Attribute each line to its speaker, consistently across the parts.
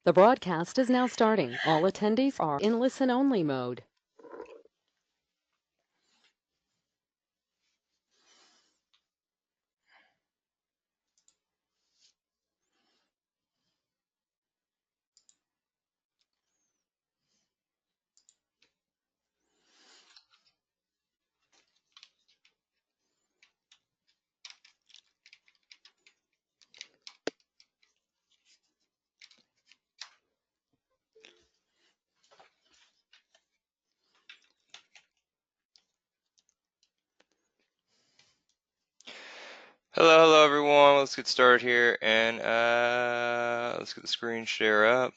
Speaker 1: The broadcast is now starting. All attendees are in listen-only mode.
Speaker 2: Hello everyone. Let's get started here and let's get the screen share up.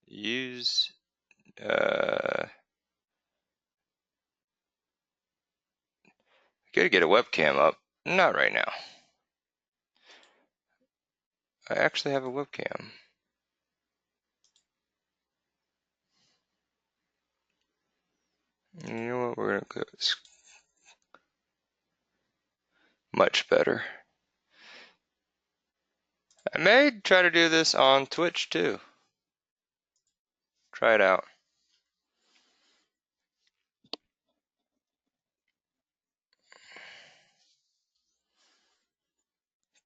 Speaker 2: Use gotta get a webcam up. Not right now. I actually have a webcam. You know what? We're gonna go much better. I may try to do this on Twitch too. Try it out.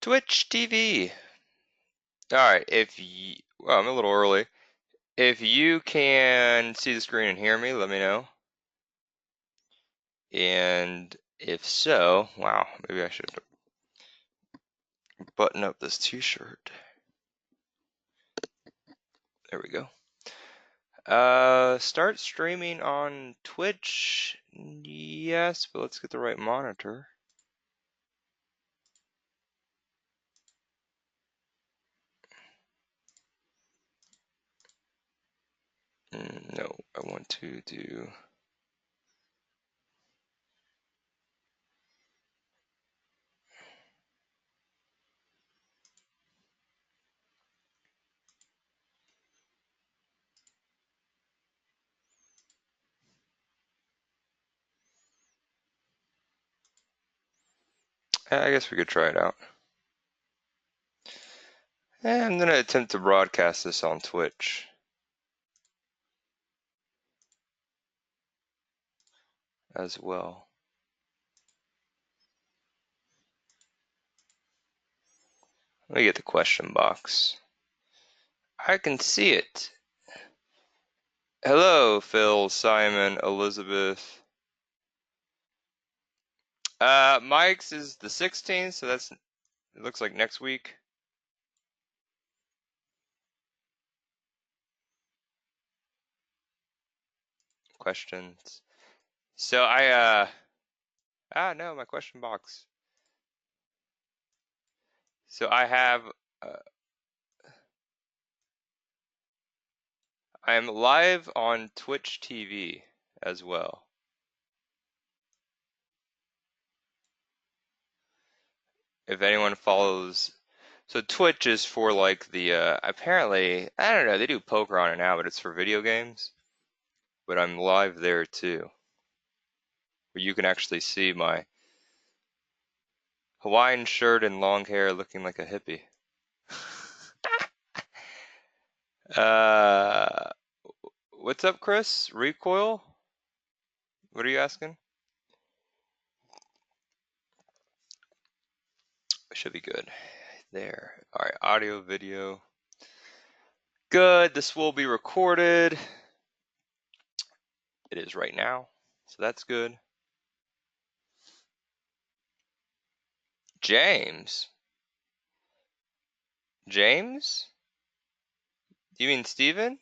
Speaker 2: Twitch TV. Alright, well, I'm a little early. If you can see the screen and hear me, let me know. And if so, wow, maybe I should button up this t-shirt. There we go. Start streaming on Twitch. Yes, but let's get the right monitor. No, I want to do. I guess we could try it out. And I'm gonna attempt to broadcast this on Twitch as well. Let me get the question box. I can see it. Hello, Phil, Simon, Elizabeth. Mike's is the 16th, so it looks like next week. Questions. So no, my question box. So I am live on Twitch TV as well. If anyone follows, so Twitch is for like the, apparently, I don't know, they do poker on it now, but it's for video games. But I'm live there too, where you can actually see my Hawaiian shirt and long hair looking like a hippie. What's up, Chris? Recoil? What are you asking? Should be good. There. All right, audio, video. Good. This will be recorded. It is right now, so that's good. James? James? You mean Steven?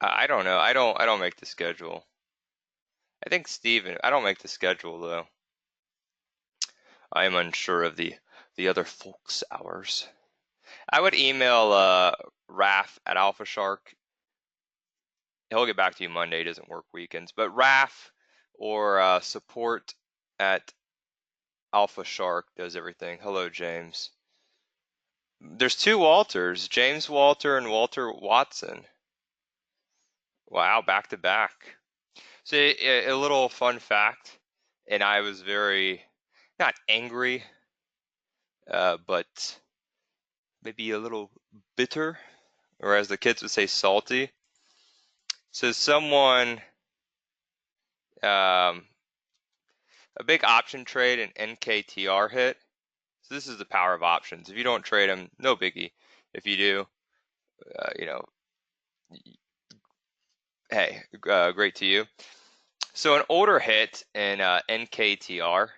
Speaker 2: I don't know. I don't make the schedule. I think Steven. I don't make the schedule though. I am unsure of the other folks' hours. I would email Raf at Alpha Shark. He'll get back to you Monday. He doesn't work weekends. But Raf or support at Alpha Shark does everything. Hello, James. There's two Walters, James Walter and Walter Watson. Wow, back to back. So a little fun fact, and I was very not angry, but maybe a little bitter, or as the kids would say, salty. So someone, a big option trade, an NKTR hit. So this is the power of options. If you don't trade them, no biggie. If you do, you know, hey, great to you. So an older hit in NKTR,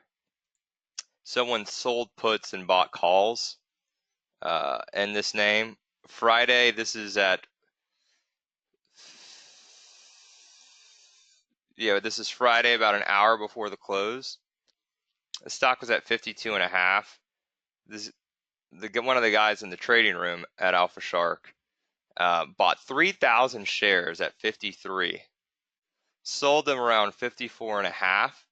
Speaker 2: someone sold puts and bought calls in this name. Friday, this is at, this is Friday about an hour before the close. The stock was at 52 and a half. This one of the guys in the trading room at Alpha Shark bought 3,000 shares at 53, sold them around 54 and a half,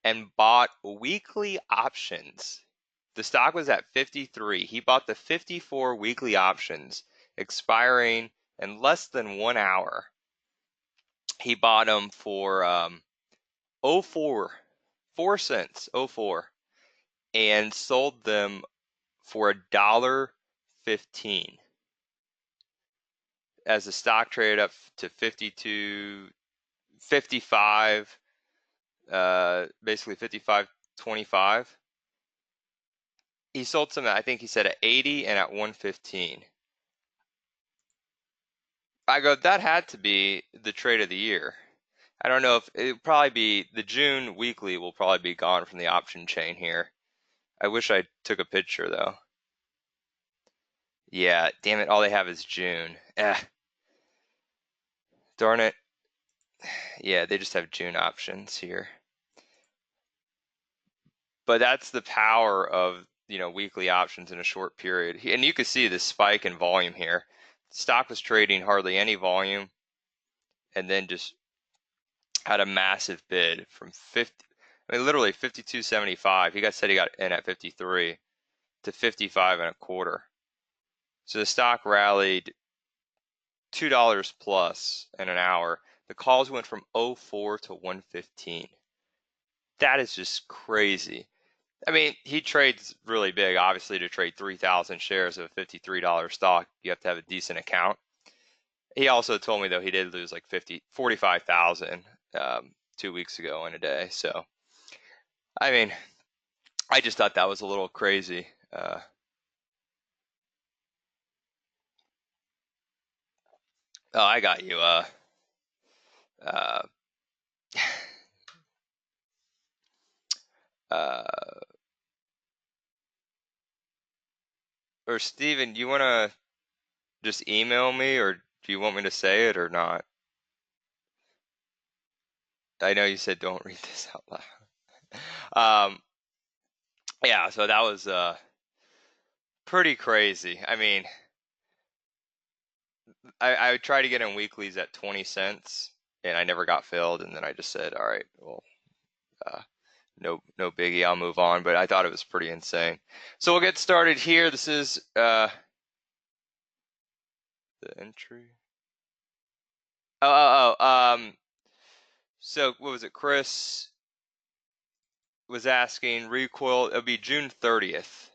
Speaker 2: and bought weekly options. The stock was at 53. He bought the 54 weekly options expiring in less than 1 hour. He bought them for 4 cents, 04, and sold them for $1.15 as the stock traded up to 52, 55, basically 55.25. He sold some, I think he said at 80 and at 115. I go, that had to be the trade of the year. I don't know if it'll probably be the June weekly will probably be gone from the option chain here. I wish I took a picture though. Yeah, damn it, all they have is June. Darn it. Yeah, they just have June options here. But that's the power of, weekly options in a short period. And you can see the spike in volume here. Stock was trading hardly any volume and then just had a massive bid from 50, literally 52.75. He said he got in at 53 to 55 and a quarter. So the stock rallied $2 plus in an hour. The calls went from 04 to 115. That is just crazy. He trades really big. Obviously, to trade 3,000 shares of a $53 stock, you have to have a decent account. He also told me, though, he did lose like 45,000 2 weeks ago in a day. So, I just thought that was a little crazy. Oh, I got you. Uh, or Steven, do you want to just email me, or do you want me to say it or not? I know you said don't read this out loud. Yeah, so that was pretty crazy. I tried to get in weeklies at 20 cents, and I never got filled. And then I just said, all right, well, uh, no biggie, I'll move on. But I thought it was pretty insane. So we'll get started here. This is the entry. So what was it? Chris was asking recoil. It'll be June 30th.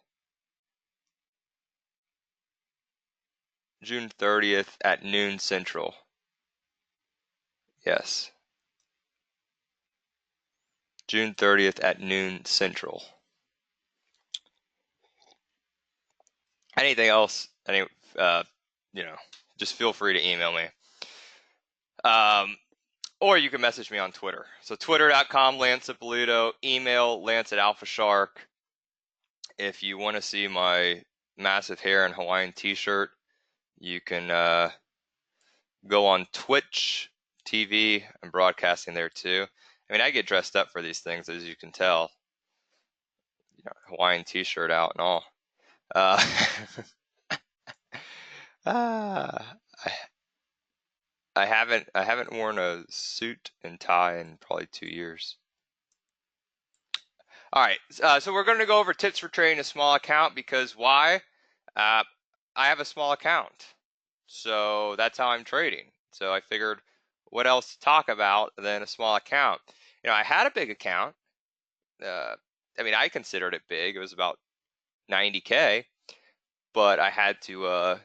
Speaker 2: June 30th at noon Central. Yes. June 30th at noon Central. Anything else? Just feel free to email me. Or you can message me on Twitter. So twitter.com, Lance Ippolito, email lance@alphashark. If you want to see my massive hair and Hawaiian t-shirt, you can go on Twitch TV. I'm broadcasting there too. I get dressed up for these things, as you can tell. Hawaiian t-shirt out and all. I haven't worn a suit and tie in probably 2 years. All right, so we're going to go over tips for trading a small account because why? I have a small account, so that's how I'm trading. So I figured, what else to talk about than a small account? I had a big account. I mean, I considered it big. It was about 90K, but I had to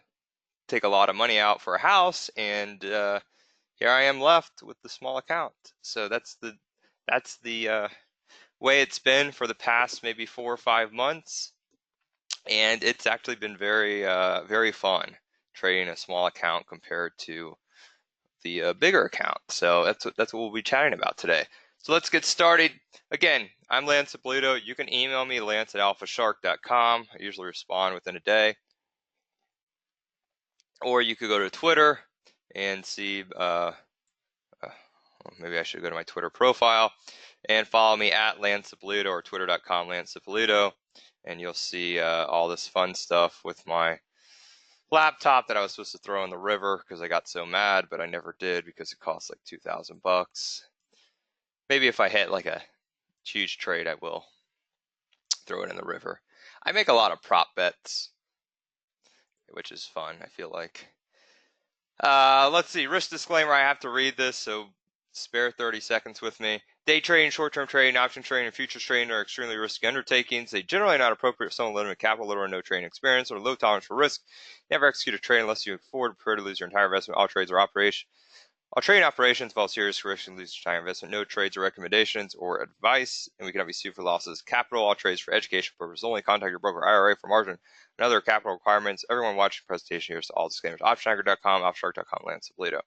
Speaker 2: take a lot of money out for a house, and here I am left with the small account. So that's the way it's been for the past maybe 4 or 5 months, and it's actually been very fun trading a small account compared to the bigger account. So that's what we'll be chatting about today. So let's get started. Again, I'm Lance Ippolito. You can email me, lance@alphashark.com. I usually respond within a day. Or you could go to Twitter and see, maybe I should go to my Twitter profile and follow me at Lance Ippolito, or twitter.com Lance Ippolito, and you'll see all this fun stuff with my laptop that I was supposed to throw in the river because I got so mad, but I never did because it costs like $2,000. Maybe if I hit like a huge trade, I will throw it in the river. I make a lot of prop bets, which is fun, I feel like. Let's see, risk disclaimer, I have to read this, so spare 30 seconds with me. Day trading, short-term trading, option trading, and futures trading are extremely risky undertakings. They generally are not appropriate for someone with limited capital, little or no trading experience, or low tolerance for risk. Never execute a trade unless you can afford or prefer to lose your entire investment. All trades or operations. All trading operations involve serious risk and lose your entire investment. No trades or recommendations or advice, and we cannot be sued for losses of capital. All trades for education purposes only. Contact your broker IRA for margin and other capital requirements. Everyone watching the presentation here is all disclaimers. Optionanchor.com, offshark.com, Lance Ippolito.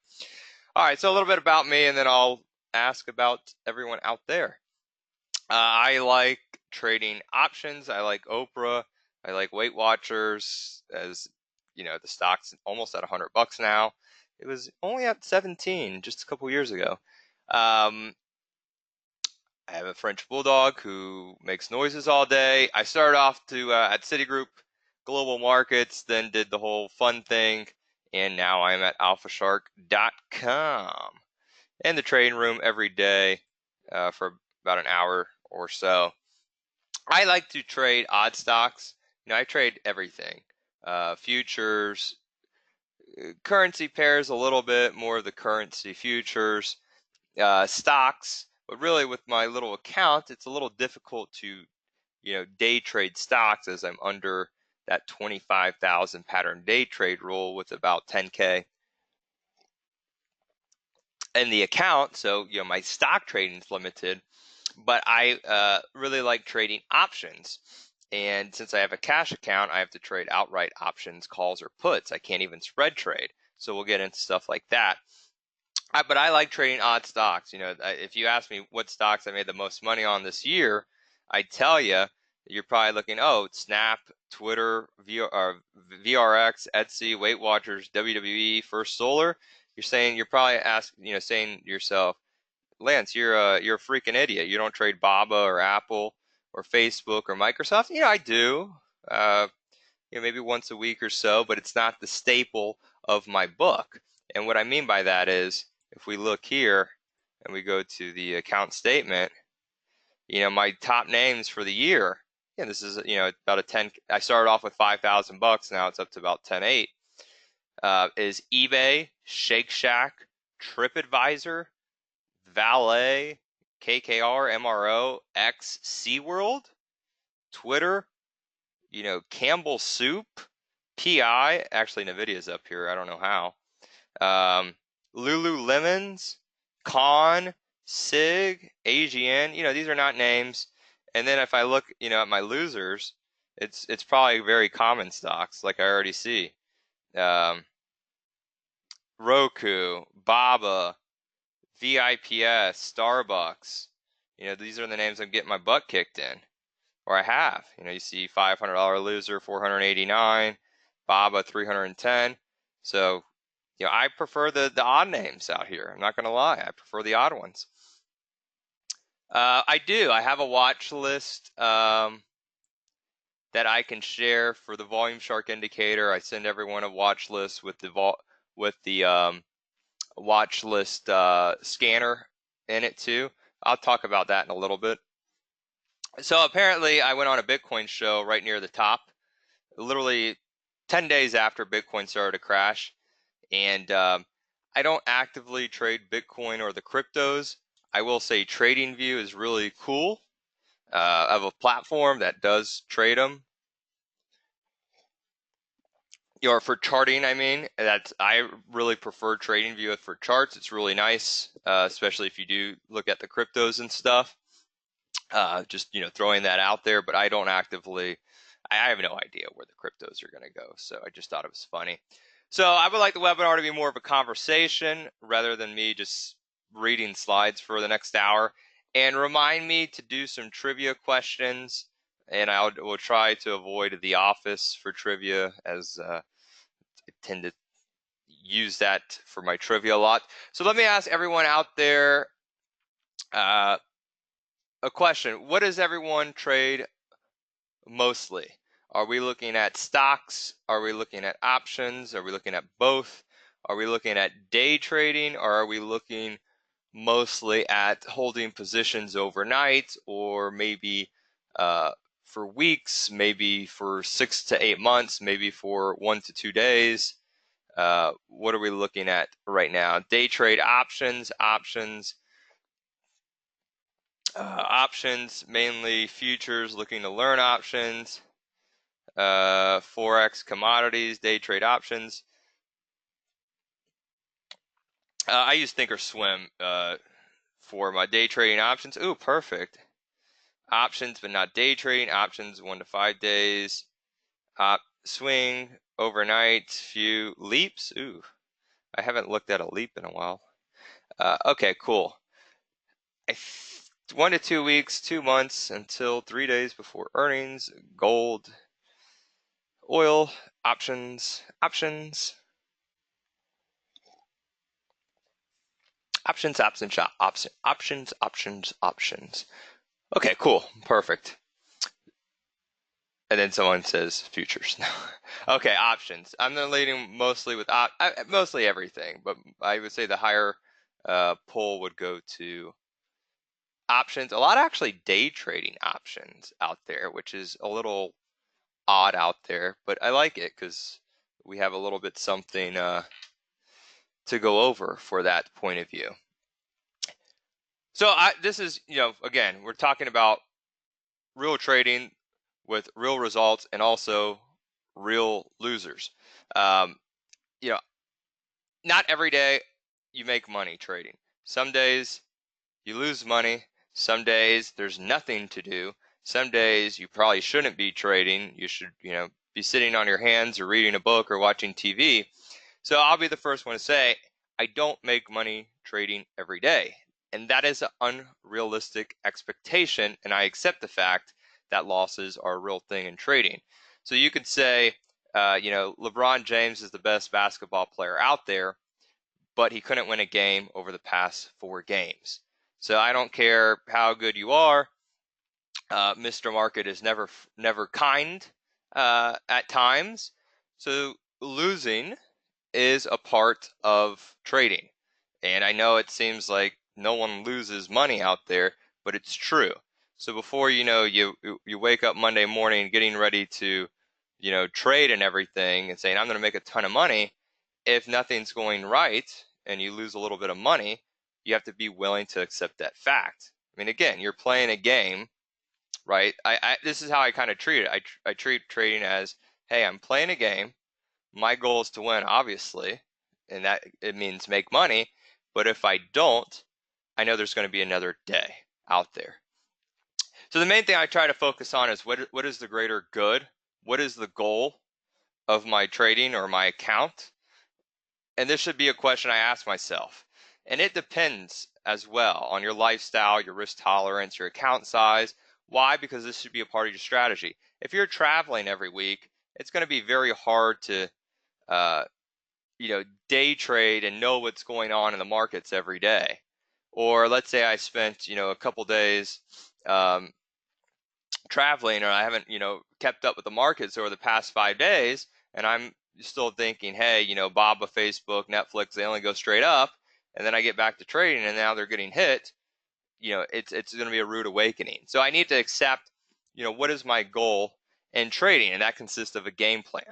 Speaker 2: All right, so a little bit about me, and then I'll ask about everyone out there. I like trading options. I like Oprah. I like Weight Watchers. As you know, the stock's almost at $100 now. It was only at 17 just a couple years ago. I have a French bulldog who makes noises all day. I started off at Citigroup Global Markets, then did the whole fun thing, and now I'm at alphashark.com. In the trading room every day for about an hour or so. I like to trade odd stocks. I trade everything. Futures, currency pairs a little bit, more of the currency futures, stocks. But really with my little account, it's a little difficult to, day trade stocks as I'm under that 25,000 pattern day trade rule with about 10K in the account. So, my stock trading is limited, but I really like trading options. And since I have a cash account, I have to trade outright options, calls, or puts. I can't even spread trade. So we'll get into stuff like that. But I like trading odd stocks. If you ask me what stocks I made the most money on this year, I tell you, you're probably looking, Snap, Twitter, VRX, Etsy, Weight Watchers, WWE, First Solar. You're probably saying to yourself, Lance, you're a freaking idiot. You don't trade Baba or Apple or Facebook or Microsoft. I do. Maybe once a week or so, but it's not the staple of my book. And what I mean by that is, if we look here and we go to the account statement, my top names for the year. Yeah, this is about a 10. I started off with $5,000. Now it's up to about 10.8. Is eBay, Shake Shack, TripAdvisor, Valet, KKR, MRO, X, SeaWorld, Twitter, Campbell Soup, PI. Actually, Nvidia's up here. I don't know how. Lululemons, Con, SIG, AGN. These are not names. And then if I look, at my losers, it's probably very common stocks, like I already see. Roku, Baba, VIPS, Starbucks. These are the names I'm getting my butt kicked in, or I have. You see $500 loser, 489, Baba 310. So, I prefer the odd names out here. I'm not going to lie. I prefer the odd ones. I do. I have a watch list that I can share for the Volume Shark indicator. I send everyone a watch list with the watch list scanner in it too. I'll talk about that in a little bit. So apparently I went on a Bitcoin show right near the top, literally 10 days after Bitcoin started to crash. And I don't actively trade Bitcoin or the cryptos. I will say TradingView is really cool. of a platform that does trade them. Or for charting, I mean, I really prefer TradingView for charts. It's really nice, especially if you do look at the cryptos and stuff. Just throwing that out there, but I don't actively. I have no idea where the cryptos are going to go, so I just thought it was funny. So I would like the webinar to be more of a conversation rather than me just reading slides for the next hour. And remind me to do some trivia questions, and will try to avoid the office for trivia, as I tend to use that for my trivia a lot. So let me ask everyone out there a question. What does everyone trade mostly? Are we looking at stocks? Are we looking at options? Are we looking at both? Are we looking at day trading, or are we looking mostly at holding positions overnight, or maybe for weeks, maybe for 6 to 8 months, maybe for 1 to 2 days? What are we looking at right now? Day trade options, options, mainly futures, looking to learn options, Forex, commodities, day trade options. I use Thinkorswim for my day trading options. Ooh, perfect. Options, but not day trading. Options 1 to 5 days. Swing, overnight, few leaps. Ooh, I haven't looked at a leap in a while. Okay, cool. 1 to 2 weeks, 2 months, until 3 days before earnings. Gold, oil, options. Okay, cool, perfect. And then someone says futures. Okay, options. I'm leading mostly with mostly everything, but I would say the higher pull would go to options. A lot of actually day trading options out there, which is a little odd out there, but I like it because we have a little bit something to go over for that point of view. So this is, again, we're talking about real trading with real results and also real losers. Um, not every day you make money trading. Some days you lose money. Some days there's nothing to do. Some days you probably shouldn't be trading. You should, be sitting on your hands or reading a book or watching TV. So I'll be the first one to say, I don't make money trading every day. And that is an unrealistic expectation. And I accept the fact that losses are a real thing in trading. So you could say, LeBron James is the best basketball player out there, but he couldn't win a game over the past 4 games. So I don't care how good you are. Mr. Market is never kind at times. So losing is a part of trading. And I know it seems like no one loses money out there, but it's true. So before you wake up Monday morning getting ready to, trade and everything and saying, I'm going to make a ton of money, if nothing's going right and you lose a little bit of money, you have to be willing to accept that fact. I mean, again, you're playing a game, right? This is how I kind of treat it. I treat trading as, hey, I'm playing a game. My goal is to win, obviously, and that it means make money. But if I don't, I know there's going to be another day out there. So the main thing I try to focus on is what is the greater good? What is the goal of my trading or my account? And this should be a question I ask myself. And it depends as well on your lifestyle, your risk tolerance, your account size. Why? Because this should be a part of your strategy. If you're traveling every week, it's going to be very hard to day trade and know what's going on in the markets every day. Or let's say I spent, a couple days traveling, or I haven't, kept up with the markets over the past 5 days, and I'm still thinking, hey, Baba, Facebook, Netflix, they only go straight up, and then I get back to trading, and now they're getting hit. It's going to be a rude awakening. So I need to accept, what is my goal in trading, and that consists of a game plan.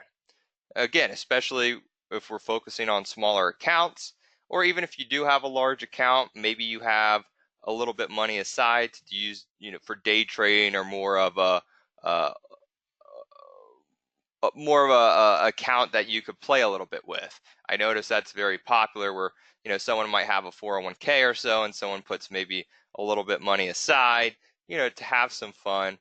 Speaker 2: Again, especially if we're focusing on smaller accounts, or even if you do have a large account, maybe you have a little bit money aside to use, for day trading, or more of a uh, account that you could play a little bit with. I notice that's very popular, where someone might have a 401k or so, and someone puts maybe a little bit money aside, to have some fun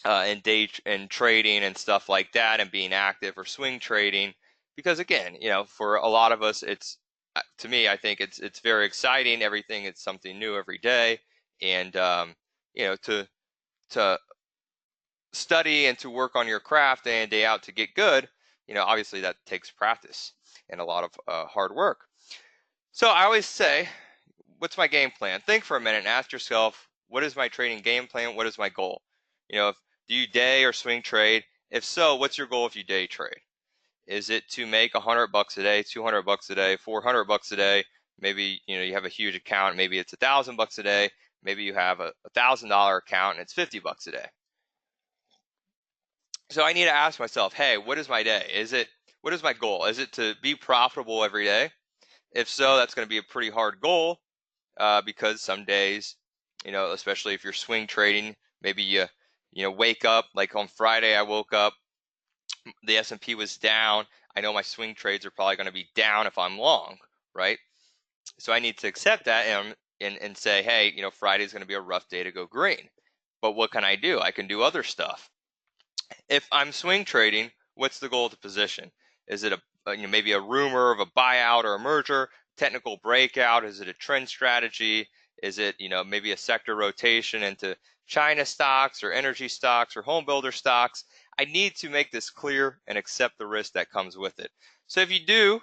Speaker 2: in day and trading and stuff like that, and being active, or swing trading. Because again, for a lot of us, it's to me, I think it's very exciting. Everything, it's something new every day, and to study and to work on your craft day in, day out to get good, obviously that takes practice and a lot of hard work. So I always say, what's my game plan? Think for a minute and ask yourself, what is my trading game plan? What is my goal? Do you day or swing trade? If so, what's your goal if you day trade? Is it to make $100 a day, $200 a day, $400 a day? Maybe you have a huge account. Maybe it's $1,000 a day. Maybe you have a $1,000 account and it's $50 a day. So I need to ask myself, hey, what is my day? What is my goal? Is it to be profitable every day? If so, that's going to be a pretty hard goal, because some days, especially if you're swing trading, maybe you wake up, like on Friday I woke up, the S&P was down. I know my swing trades are probably going to be down if I'm long, right? So I need to accept that and say, hey, Friday's going to be a rough day to go green. But what can I do? I can do other stuff. If I'm swing trading, what's the goal of the position? Is it maybe a rumor of a buyout or a merger, technical breakout? Is it a trend strategy? Is it maybe a sector rotation into China stocks or energy stocks or home builder stocks? I need to make this clear and accept the risk that comes with it. So if you do,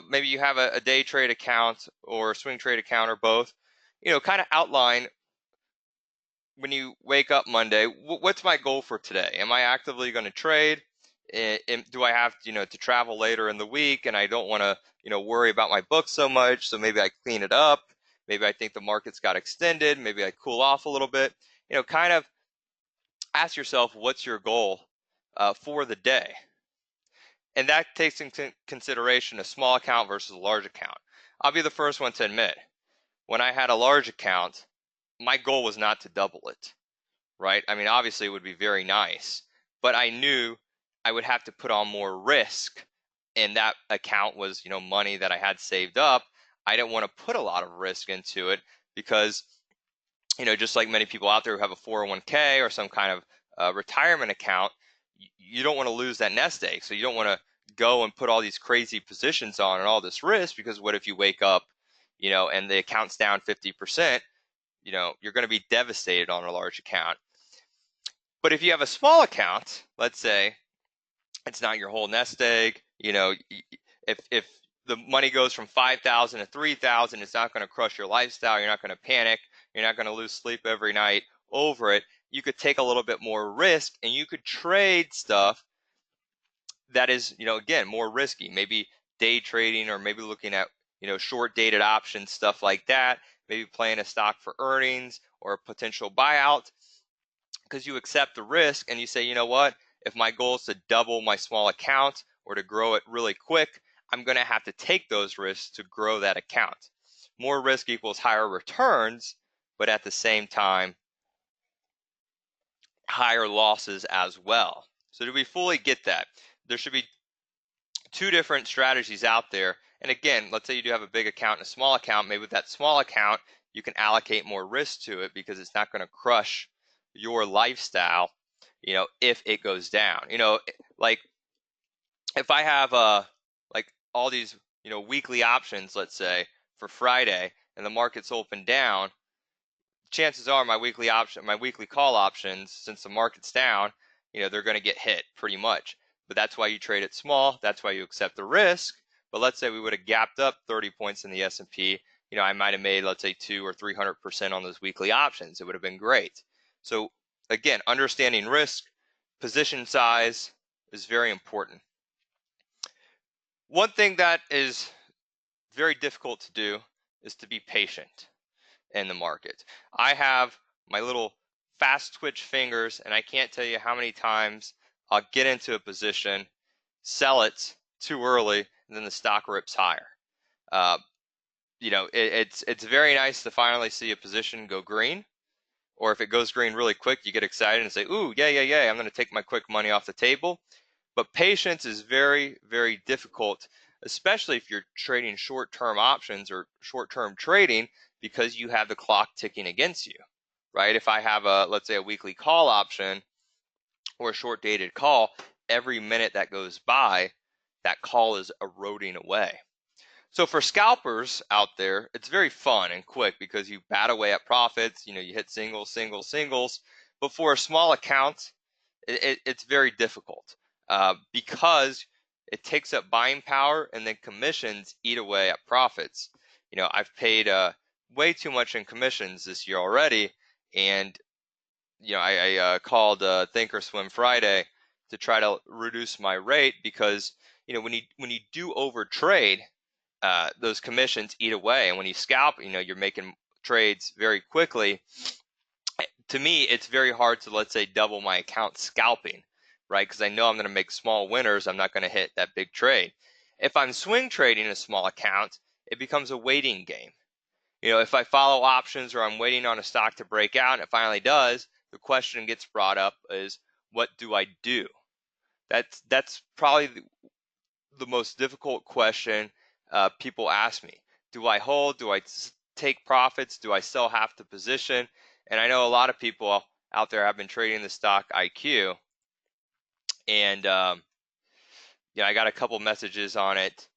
Speaker 2: maybe you have a day trade account or a swing trade account or both, kind of outline when you wake up Monday, what's my goal for today? Am I actively going to trade? Do I have to travel later in the week, and I don't want to worry about my book so much, so maybe I clean it up. Maybe I think the market's got extended. Maybe I cool off a little bit. Kind of ask yourself, what's your goal for the day? And that takes into consideration a small account versus a large account. I'll be the first one to admit, when I had a large account, my goal was not to double it, right? I mean, obviously it would be very nice, but I knew I would have to put on more risk, and that account was, money that I had saved up. I didn't want to put a lot of risk into it because, just like many people out there who have a 401k or some kind of retirement account, you don't want to lose that nest egg. So you don't want to go and put all these crazy positions on and all this risk, because what if you wake up, and the account's down 50%, you're going to be devastated on a large account. But if you have a small account, let's say it's not your whole nest egg, if the money goes from 5,000 to 3,000, it's not going to crush your lifestyle. You're not going to panic. You're not going to lose sleep every night over it. You could take a little bit more risk, and you could trade stuff that is, again, more risky. Maybe day trading, or maybe looking at, short dated options, stuff like that. Maybe playing a stock for earnings or a potential buyout, because you accept the risk and you say, you know what, if my goal is to double my small account or to grow it really quick, I'm going to have to take those risks to grow that account. More risk equals higher returns, but at the same time, higher losses as well. So do we fully get that? There should be two different strategies out there. And again, let's say you do have a big account and a small account. Maybe with that small account, you can allocate more risk to it, because it's not going to crush your lifestyle, if it goes down. Like if I have like all these, weekly options, let's say for Friday, and the market's open down, chances are my weekly call options, since the market's down, they're going to get hit pretty much. But that's why you trade it small. That's why you accept the risk. But let's say we would have gapped up 30 points in the S&P. I might have made, let's say, 200 or 300% on those weekly options. It would have been great. So again, understanding risk, position size is very important. One thing that is very difficult to do is to be patient in the market. I have my little fast twitch fingers, and I can't tell you how many times I'll get into a position, sell it too early, and then the stock rips higher. it's very nice to finally see a position go green. Or if it goes green really quick, you get excited and say, ooh, yeah, yeah, yeah, I'm going to take my quick money off the table. But patience is very, very difficult, especially if you're trading short-term options or short-term trading, because you have the clock ticking against you, right? If I have let's say a weekly call option or a short-dated call, every minute that goes by, that call is eroding away. So for scalpers out there, it's very fun and quick because you bat away at profits, you hit singles, singles, singles. But for a small account, it's very difficult because it takes up buying power and then commissions eat away at profits. I've paid way too much in commissions this year already, and I called Thinkorswim Friday to try to reduce my rate because when you do over trade, those commissions eat away, and when you scalp, you're making trades very quickly. To me, it's very hard to, let's say, double my account scalping, right? Because I know I'm going to make small winners. I'm not going to hit that big trade. If I'm swing trading a small account, it becomes a waiting game. If I follow options or I'm waiting on a stock to break out and it finally does, the question gets brought up is, what do I do? That's probably the most difficult question people ask me. Do I hold? Do I take profits? Do I sell half the position? And I know a lot of people out there have been trading the stock IQ, and I got a couple messages on it.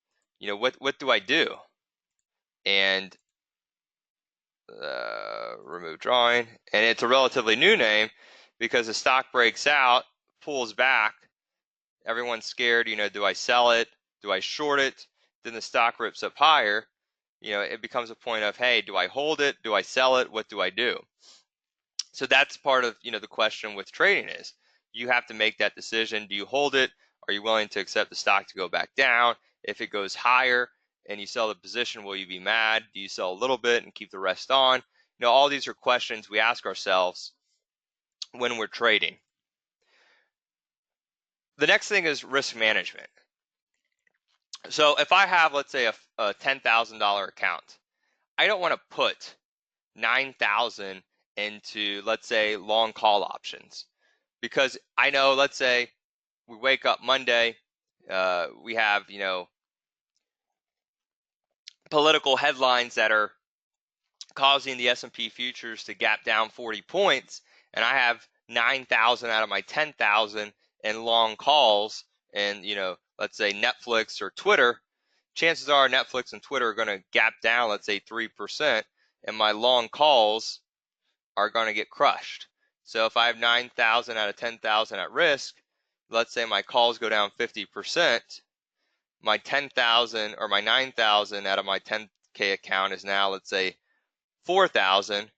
Speaker 2: What do I do? And remove drawing, and it's a relatively new name because the stock breaks out, pulls back. Everyone's scared. Do I sell it? Do I short it? Then the stock rips up higher. It becomes a point of, hey, do I hold it? Do I sell it? What do I do? So that's part of, the question with trading is you have to make that decision. Do you hold it? Are you willing to accept the stock to go back down? If it goes higher and you sell the position, will you be mad? Do you sell a little bit and keep the rest on? All these are questions we ask ourselves when we're trading. The next thing is risk management. So if I have, let's say, a $10,000 account, I don't want to put 9,000 into, let's say, long call options, because I know, let's say we wake up Monday, we have, political headlines that are causing the S&P futures to gap down 40 points, and I have 9,000 out of my 10,000 in long calls, and let's say Netflix or Twitter. Chances are Netflix and Twitter are going to gap down, let's say 3%, and my long calls are going to get crushed. So if I have 9,000 out of 10,000 at risk, let's say my calls go down 50%, my 10,000 or my 9,000 out of my 10K account is now, let's say, 4,000,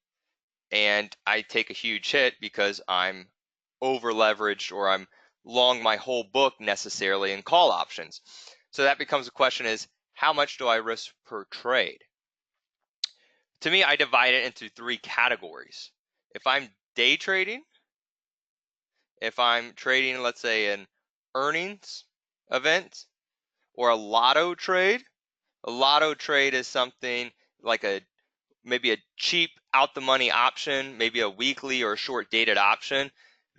Speaker 2: and I take a huge hit because I'm over leveraged or I'm long my whole book necessarily in call options. So that becomes a question is, how much do I risk per trade? To me, I divide it into three categories. If I'm day trading, if I'm trading, let's say, an earnings event or a lotto trade is something like maybe a cheap out the money option, maybe a weekly or short dated option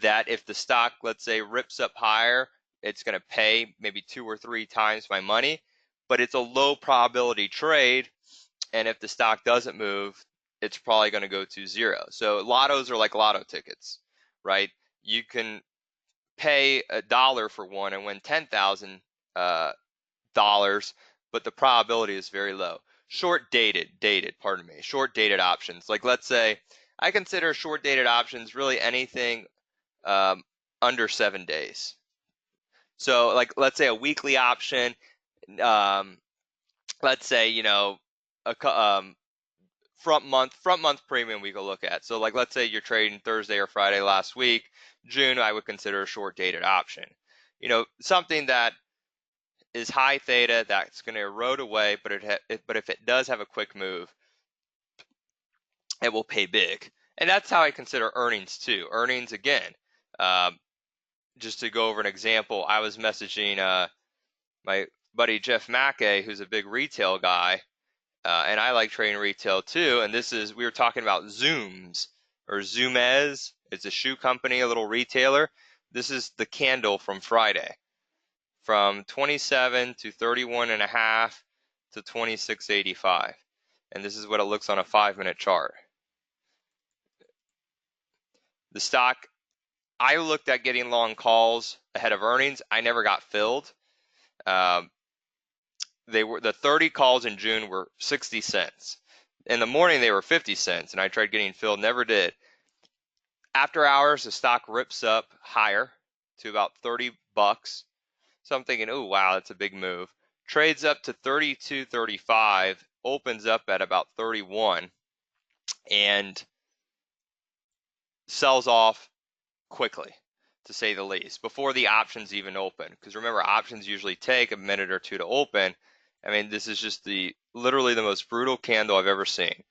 Speaker 2: that if the stock, let's say, rips up higher, it's going to pay maybe 2 or 3 times my money, but it's a low probability trade. And if the stock doesn't move, it's probably going to go to zero. So lottos are like lotto tickets, right? You can pay $1 for one and win $10,000, but the probability is very low. Short dated options. Like, let's say I consider short dated options really anything under 7 days. So like, let's say a weekly option, let's say, a front month premium we go look at. So like, let's say you're trading Thursday or Friday last week, June, I would consider a short dated option. Something that is high theta that's going to erode away, but if it does have a quick move, it will pay big. And that's how I consider earnings too. Earnings, again, just to go over an example, I was messaging my buddy Jeff Mackey, who's a big retail guy, and I like trading retail too. And we were talking about Zooms or Zoomez. It's a shoe company, a little retailer. This is the candle from Friday, from 27 to 31 and a half to 26.85. And this is what it looks on a 5-minute chart. The stock, I looked at getting long calls ahead of earnings. I never got filled. The 30 calls in June were 60 cents. In the morning they were 50 cents, and I tried getting filled, never did. After hours, the stock rips up higher to about 30 bucks. So I'm thinking, oh wow, that's a big move. Trades up to 32.35, opens up at about 31, and sells off quickly, to say the least, before the options even open. Because remember, options usually take a minute or two to open. I mean, this is just literally the most brutal candle I've ever seen.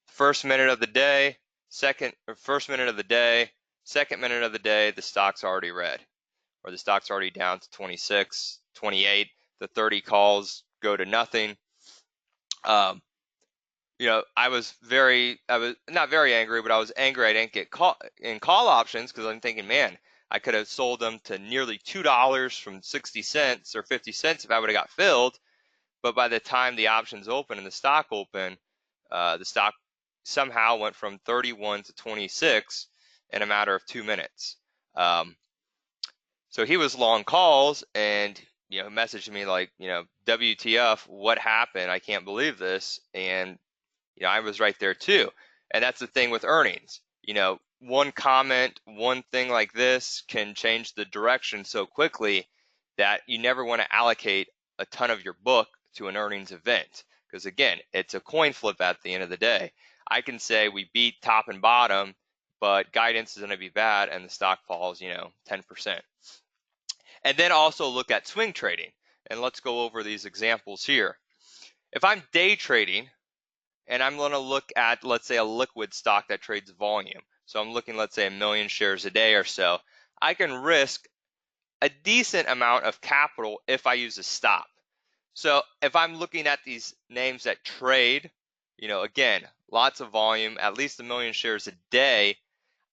Speaker 2: First minute of the day, first minute of the day, second minute of the day, the stock's already red, or the stock's already down to 26, 28. The 30 calls go to nothing. I was not very angry, but I was angry I didn't get call options, because I'm thinking, man, I could have sold them to nearly $2 from 60 cents or 50 cents if I would have got filled. But by the time the options open and the stock open, the stock somehow went from 31 to 26 in a matter of 2 minutes. So he was long calls, and messaged me like, WTF, what happened? I can't believe this. And I was right there too. And that's the thing with earnings. One comment, one thing like this can change the direction so quickly that you never want to allocate a ton of your book to an earnings event. Because again, it's a coin flip at the end of the day. I can say we beat top and bottom, but guidance is going to be bad and the stock falls, 10%. And then also look at swing trading. And let's go over these examples here. If I'm day trading, and I'm going to look at, let's say, a liquid stock that trades volume. So I'm looking, let's say, 1 million shares a day or so. I can risk a decent amount of capital if I use a stop. So if I'm looking at these names that trade, again, lots of volume, at least 1 million shares a day,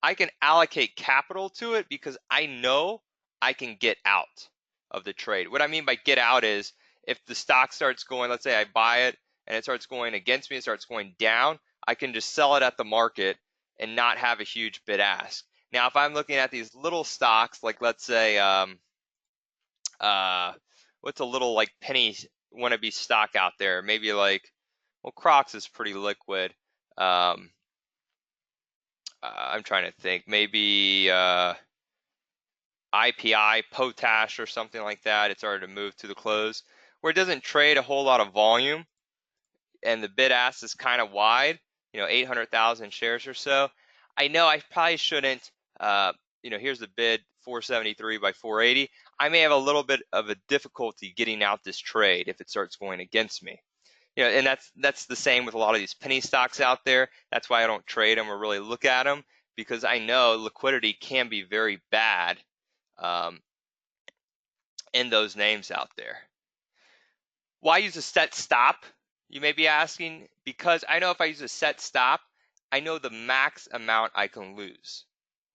Speaker 2: I can allocate capital to it because I know I can get out of the trade. What I mean by get out is if the stock starts going, let's say I buy it, and it starts going against me, it starts going down, I can just sell it at the market and not have a huge bid ask. Now, if I'm looking at these little stocks, like let's say, what's a little like penny wannabe stock out there? Maybe like, well, Crocs is pretty liquid. I'm trying to think. Maybe IPI, Potash, or something like that. It's already to move to the close, where it doesn't trade a whole lot of volume, and the bid ask is kind of wide, 800,000 shares or so. I know I probably shouldn't, here's the bid, 473 by 480. I may have a little bit of a difficulty getting out this trade if it starts going against me. And that's the same with a lot of these penny stocks out there. That's why I don't trade them or really look at them, because I know liquidity can be very bad in those names out there. Why use a set stop? You may be asking, because I know if I use a set stop, I know the max amount I can lose,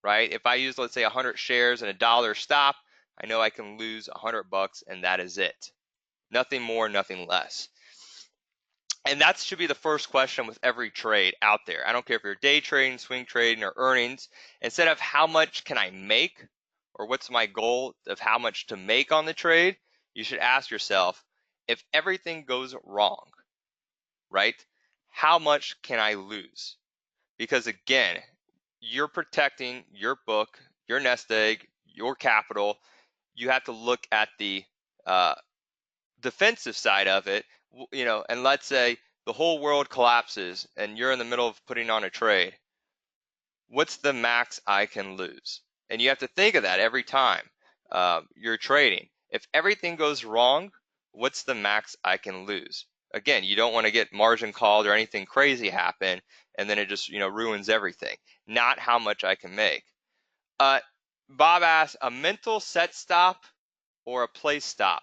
Speaker 2: right? If I use, let's say, 100 shares and $1 stop, I know I can lose 100 bucks, and that is it. Nothing more, nothing less. And that should be the first question with every trade out there. I don't care if you're day trading, swing trading, or earnings. Instead of how much can I make, or what's my goal of how much to make on the trade, you should ask yourself, if everything goes wrong, right, how much can I lose? Because again, you're protecting your book, your nest egg, your capital. You have to look at the defensive side of it, and let's say the whole world collapses and you're in the middle of putting on a trade. What's the max I can lose? And you have to think of that every time you're trading. If everything goes wrong, what's the max I can lose? Again, you don't want to get margin called or anything crazy happen, and then it just ruins everything. Not how much I can make. Bob asked, a mental set stop or a place stop?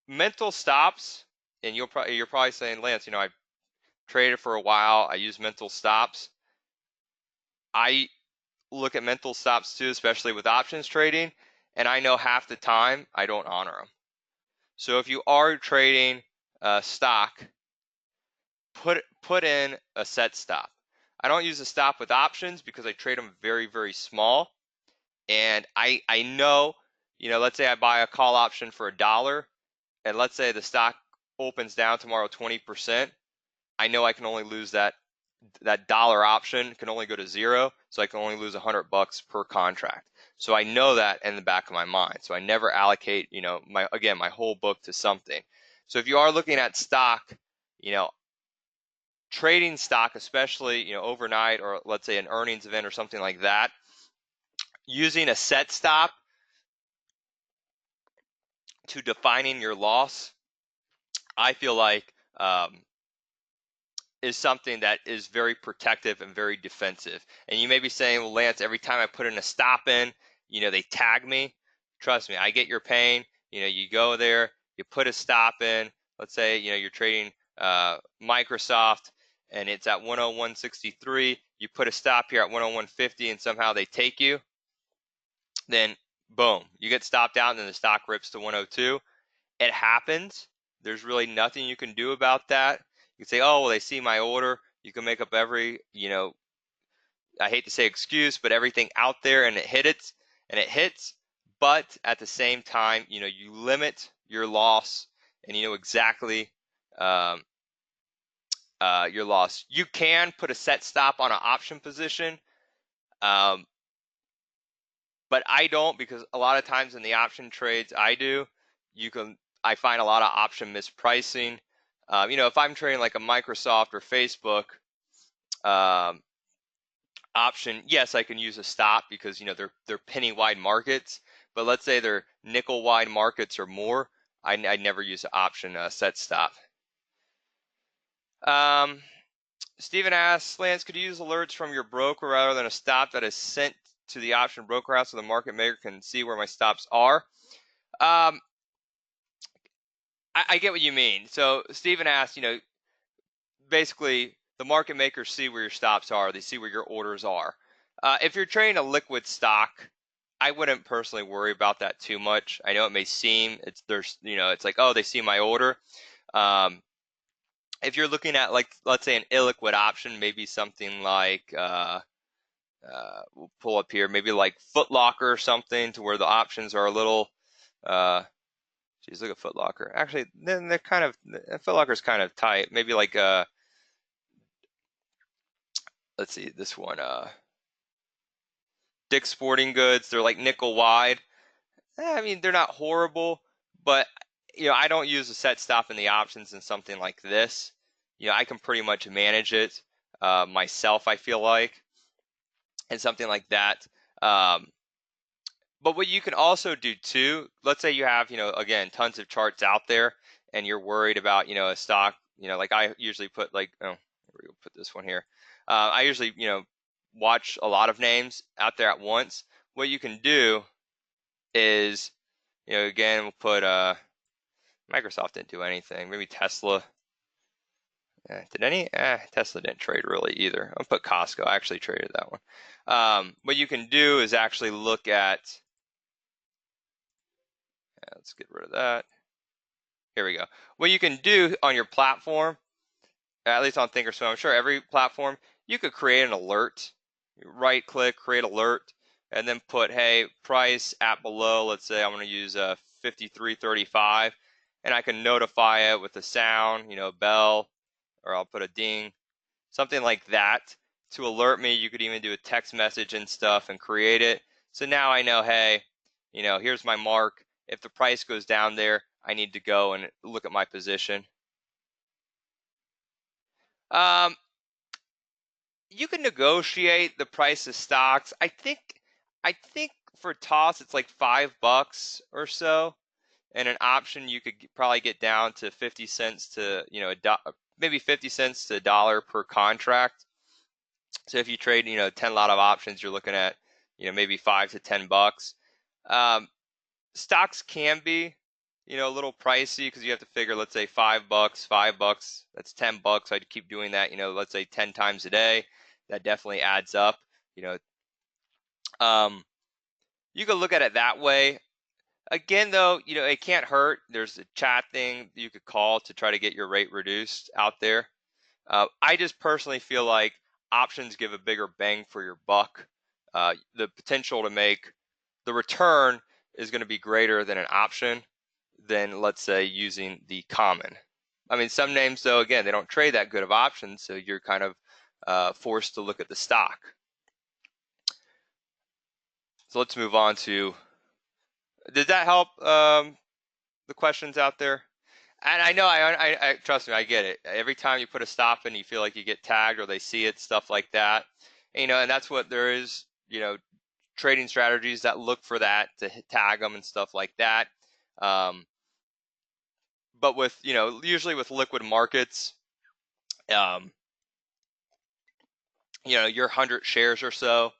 Speaker 2: Mental stops and you're probably saying, Lance, I traded for a while. I use mental stops. I look at mental stops too, especially with options trading, and I know half the time I don't honor them. So if you are trading stock, put in a set stop. I don't use a stop with options because I trade them very, very small, and I know, let's say I buy a call option for $1, and let's say the stock opens down tomorrow 20%. I know I can only lose that dollar option can only go to zero, so I can only lose $100 per contract. So I know that in the back of my mind. So I never allocate, my whole book to something. So if you are looking at stock, trading stock, especially, overnight, or let's say an earnings event or something like that, using a set stop to defining your loss, I feel like is something that is very protective and very defensive. And you may be saying, well, Lance, every time I put in a stop in, they tag me. Trust me, I get your pain. You go there, you put a stop in. Let's say, you're trading Microsoft and it's at 101.63. You put a stop here at 101.50 and somehow they take you. Then, boom, you get stopped out and then the stock rips to 102. It happens. There's really nothing you can do about that. You can say, oh, well, they see my order. You can make up every, I hate to say excuse, but everything out there, and it hits. But at the same time, you limit your loss, and you know exactly um, your loss. You can put a set stop on an option position, um, but I don't, because a lot of times in the option trades I find a lot of option mispricing. If I'm trading like a Microsoft or Facebook um, option, yes, I can use a stop because they're penny wide markets. But let's say they're nickel wide markets or more, I never use an option set stop. Steven asks, Lance, could you use alerts from your broker rather than a stop that is sent to the option broker house so the market maker can see where my stops are? I get what you mean. So Steven asked, basically the market makers see where your stops are. They see where your orders are. If you're trading a liquid stock, I wouldn't personally worry about that too much. I know it may seem it's like, oh, they see my order. If you're looking at, like, let's say an illiquid option, maybe something like we'll pull up here, maybe like Foot Locker or something, to where the options are a little geez, look at Foot Locker. Actually, then they're kind of, Foot Locker's kind of tight. Maybe like let's see, this one, Dick's Sporting Goods. They're like nickel wide. I mean, they're not horrible, but I don't use a set stop in the options in something like this. I can pretty much manage it myself, I feel like, and something like that. But what you can also do too, let's say you have, again, tons of charts out there, and you're worried about, a stock, like I usually put, like, oh, we'll put this one here. I usually, watch a lot of names out there at once. What you can do is, again, we'll put Microsoft didn't do anything. Maybe Tesla. Did any? Tesla didn't trade really either. I'll put Costco. I actually traded that one. What you can do is actually look at. Let's get rid of that. Here we go. What you can do on your platform, at least on Thinkorswim, I'm sure every platform, you could create an alert. Right click, create alert, and then put, hey, price at below. Let's say I'm going to use 53.35, and I can notify it with a sound, bell, or I'll put a ding, something like that to alert me. You could even do a text message and stuff and create it. So now I know, hey, here's my mark. If the price goes down there, I need to go and look at my position. You can negotiate the price of stocks. I think for toss it's like $5 or so, and an option you could probably get down to 50 cents to maybe 50 cents to $1 per contract. So if you trade 10 lot of options, you're looking at maybe $5 to $10. Stocks can be a little pricey because you have to figure, let's say $5, that's $10. I'd keep doing that, let's say 10 times a day. That definitely adds up. You know, you can look at it that way. Again, though, it can't hurt. There's a chat thing you could call to try to get your rate reduced out there. I just personally feel like options give a bigger bang for your buck. The potential to make the return is going to be greater than an option than, let's say, using the common. I mean, some names, though, again, they don't trade that good of options, so you're kind of forced to look at the stock. So let's move on to, did that help the questions out there? And I know, I trust me, I get it. Every time you put a stop in, you feel like you get tagged or they see it, stuff like that. And that's what there is, trading strategies that look for that to tag them and stuff like that. But with, usually with liquid markets, your 100 shares or so,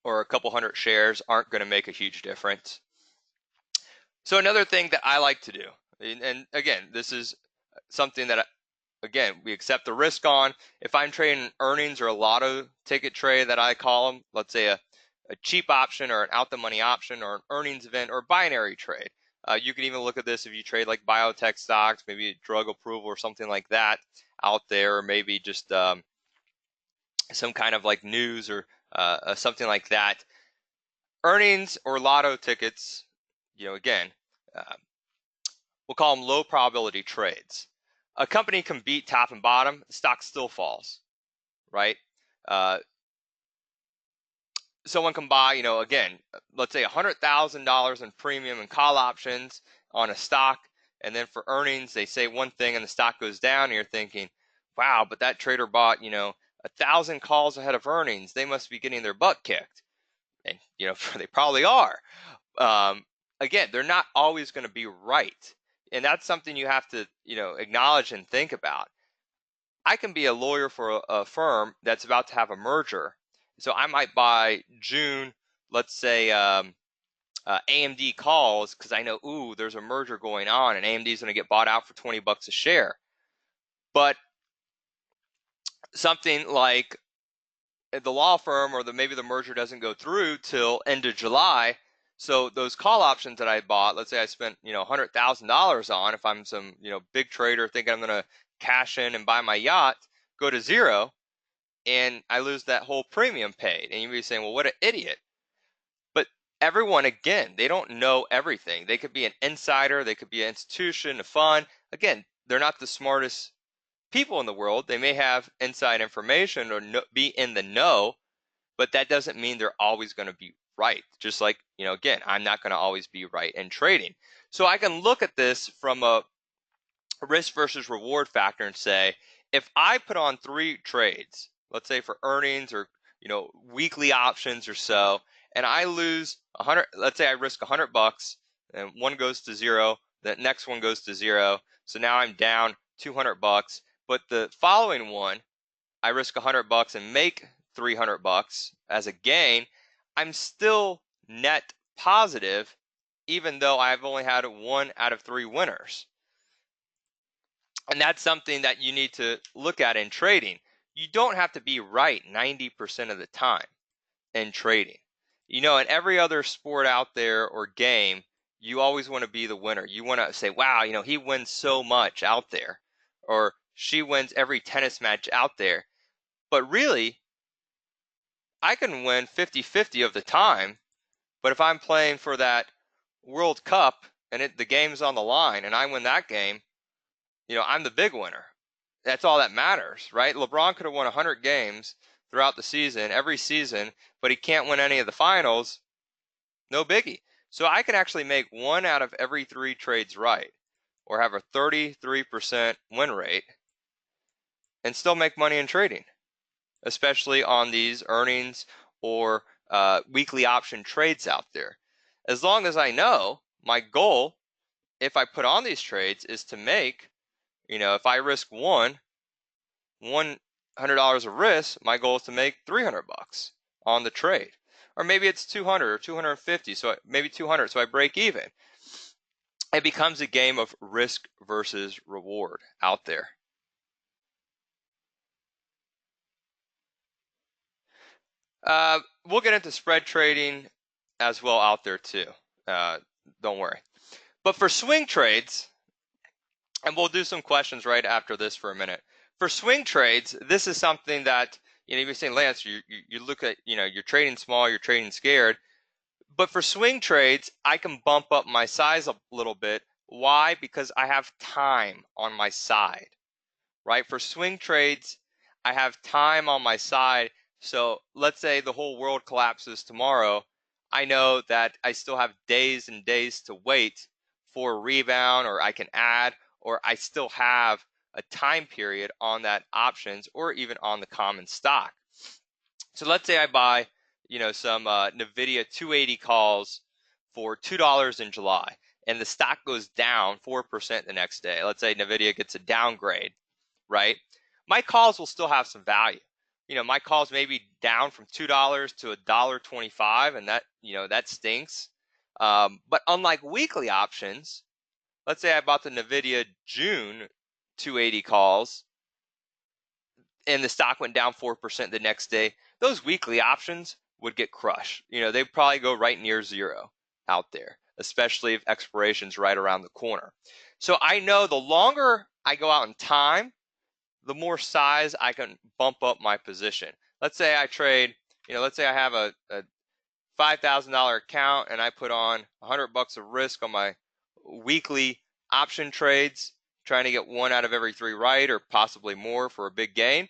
Speaker 2: or a couple hundred shares aren't going to make a huge difference. So another thing that I like to do, and again, this is something that, again, we accept the risk on. If I'm trading earnings or a lotto ticket trade that I call them, let's say a cheap option or an out the money option or an earnings event or binary trade. You can even look at this if you trade like biotech stocks, maybe a drug approval or something like that out there, or maybe just some kind of like news or something like that. Earnings or lotto tickets, again, we'll call them low probability trades. A company can beat top and bottom, the stock still falls, right? Someone can buy, again, let's say $100,000 in premium and call options on a stock, and then for earnings, they say one thing and the stock goes down, and you're thinking, wow, but that trader bought, 1,000 calls ahead of earnings. They must be getting their butt kicked. And, they probably are. Again, they're not always going to be right. And that's something you have to, acknowledge and think about. I can be a lawyer for a firm that's about to have a merger. So I might buy June, let's say, AMD calls because I know, there's a merger going on and AMD is going to get bought out for $20 a share. But something like the law firm or maybe the merger doesn't go through till end of July. So those call options that I bought, let's say I spent, $100,000 on, if I'm some, big trader thinking I'm going to cash in and buy my yacht, go to zero, and I lose that whole premium paid. And you'd be saying, well, what an idiot. But everyone, again, they don't know everything. They could be an insider, they could be an institution, a fund. Again, they're not the smartest people in the world. They may have inside information or be in the know, but that doesn't mean they're always going to be right. Just like, again, I'm not going to always be right in trading. So I can look at this from a risk versus reward factor and say, if I put on 3 trades, let's say for earnings or, weekly options or so, and I lose 100, let's say I risk $100 and one goes to zero, the next one goes to zero. So now I'm down $200, but the following one, I risk $100 and make $300 as a gain, I'm still net positive, even though I've only had 1 out of 3 winners. And that's something that you need to look at in trading. You don't have to be right 90% of the time in trading. In every other sport out there or game, you always want to be the winner. You want to say, wow, he wins so much out there, or she wins every tennis match out there. But really, I can win 50-50 of the time, but if I'm playing for that World Cup and the game's on the line and I win that game, I'm the big winner. That's all that matters, right? LeBron could have won 100 games throughout the season, every season, but he can't win any of the finals. No biggie. So I can actually make 1 out of every 3 trades right, or have a 33% win rate and still make money in trading, especially on these earnings or weekly option trades out there. As long as I know my goal, if I put on these trades, is to make, if I risk $100 of risk, my goal is to make $300 on the trade. Or maybe it's 200 or 250, so maybe 200, so I break even. it becomes a game of risk versus reward out there. We'll get into spread trading as well out there too. Don't worry. But for swing trades, and we'll do some questions right after this for a minute. For swing trades, this is something that, you're saying, Lance, you look at, you're trading small, you're trading scared. But for swing trades, I can bump up my size a little bit. Why? Because I have time on my side, right? For swing trades, I have time on my side. So let's say the whole world collapses tomorrow. I know that I still have days and days to wait for a rebound, or I can add, or I still have a time period on that options or even on the common stock. So let's say I buy, some NVIDIA 280 calls for $2 in July, and the stock goes down 4% the next day. Let's say NVIDIA gets a downgrade, right? My calls will still have some value. My calls may be down from $2 to $1.25, and that stinks. But unlike weekly options, let's say I bought the NVIDIA June 280 calls, and the stock went down 4% the next day, those weekly options would get crushed. They'd probably go right near zero out there, especially if expiration's right around the corner. So I know the longer I go out in time, the more size I can bump up my position. Let's say I trade, let's say I have a $5,000 account and I put on $100 of risk on my weekly option trades, trying to get one out of every three right or possibly more for a big gain.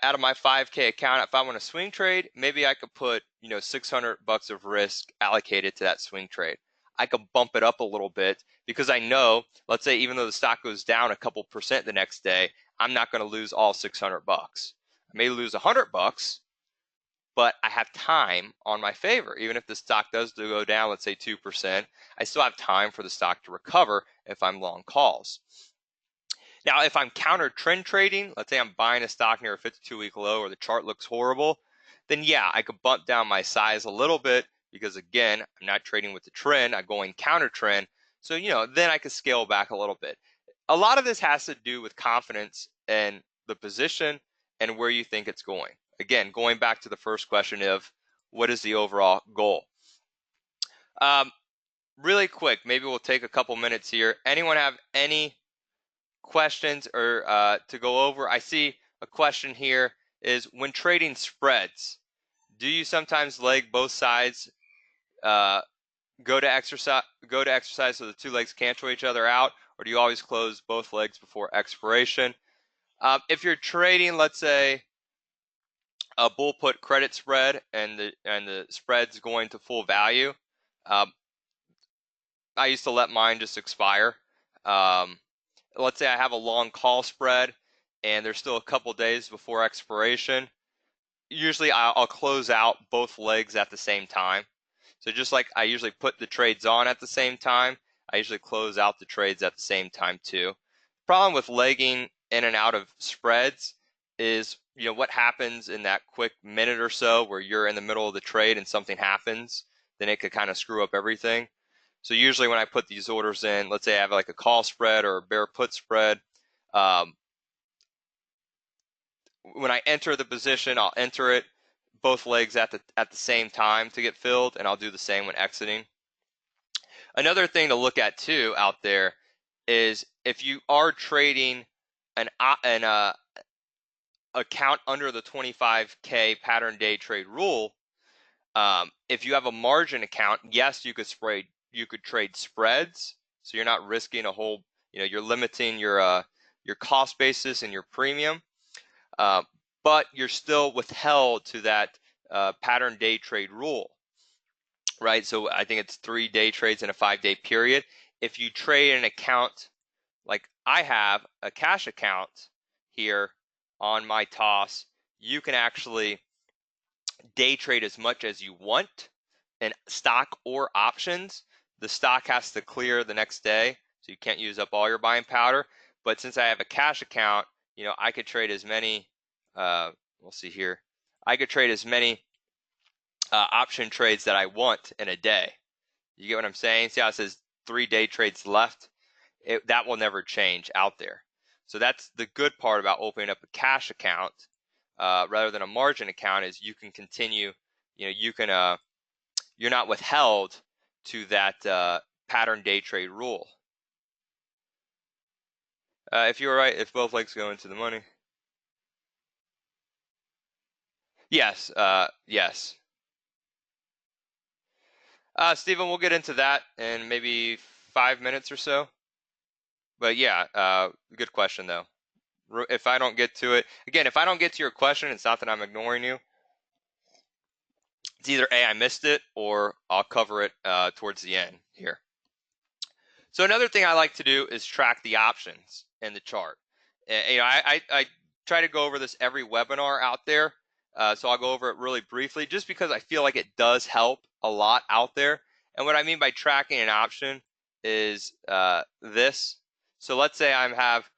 Speaker 2: Out of my 5K account, if I want to swing trade, maybe I could put, $600 of risk allocated to that swing trade. I could bump it up a little bit because I know, let's say, even though the stock goes down a couple percent the next day, I'm not going to lose all $600. I may lose $100, but I have time on my favor. Even if the stock does go down, let's say 2%, I still have time for the stock to recover if I'm long calls. Now, if I'm counter trend trading, let's say I'm buying a stock near a 52-week low or the chart looks horrible, then yeah, I could bump down my size a little bit because, again, I'm not trading with the trend. I'm going counter trend. So, then I could scale back a little bit. A lot of this has to do with confidence in the position and where you think it's going. Again, going back to the first question of what is the overall goal? Really quick, maybe we'll take a couple minutes here. Anyone have any questions or to go over? I see a question here is, when trading spreads, do you sometimes leg both sides, go to exercise so the two legs cancel each other out, or do you always close both legs before expiration? If you're trading, let's say, a bull put credit spread and the spread's going to full value, I used to let mine just expire. Let's say I have a long call spread and there's still a couple days before expiration. Usually I'll close out both legs at the same time. So just like I usually put the trades on at the same time, I usually close out the trades at the same time too. Problem with legging in and out of spreads is, what happens in that quick minute or so where you're in the middle of the trade and something happens, then it could kind of screw up everything. So usually when I put these orders in, let's say I have like a call spread or a bear put spread, when I enter the position, I'll enter it both legs at the same time to get filled, and I'll do the same when exiting. Another thing to look at too out there is, if you are trading an account under the 25K pattern day trade rule, if you have a margin account, yes, you could trade spreads, so you're not risking a whole, you're limiting your cost basis and your premium, but you're still withheld to that pattern day trade rule, right? So I think it's 3 day trades in a 5-day period. If you trade an account, like I have a cash account here on my toss, you can actually day trade as much as you want in stock or options. The stock has to clear the next day, so you can't use up all your buying powder. But since I have a cash account, I could trade as many, we'll see here, I could trade as many option trades that I want in a day. You get what I'm saying? See how it says 3 day trades left, that will never change out there. So that's the good part about opening up a cash account rather than a margin account, is you can continue, you can you're not withheld to that pattern day trade rule. If you're right, if both legs go into the money. Yes, yes. Stephen, we'll get into that in maybe 5 minutes or so. But yeah, good question though. If I don't get to it, again, if I don't get to your question, it's not that I'm ignoring you. It's either A, I missed it, or I'll cover it towards the end here. So another thing I like to do is track the options in the chart. I try to go over this every webinar out there, so I'll go over it really briefly, just because I feel like it does help a lot out there. And what I mean by tracking an option is this. So let's say I have,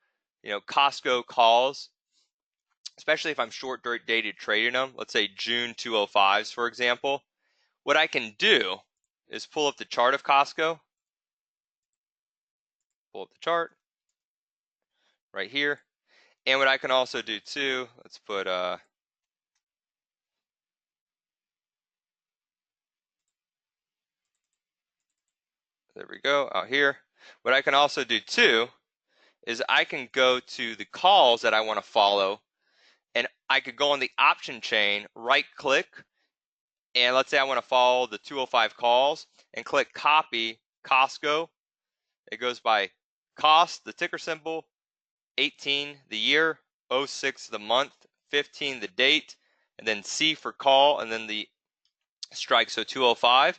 Speaker 2: Costco calls, especially if I'm short dated trading them. Let's say June 205s, for example. What I can do is pull up the chart of Costco. Pull up the chart right here. And what I can also do too, let's put there we go, out here. What I can also do too is I can go to the calls that I want to follow, and I could go on the option chain, right click, and let's say I want to follow the 205 calls, and click copy Costco. It goes by cost, the ticker symbol, 18 the year, 06 the month, 15 the date, and then C for call, and then the strike, so 205.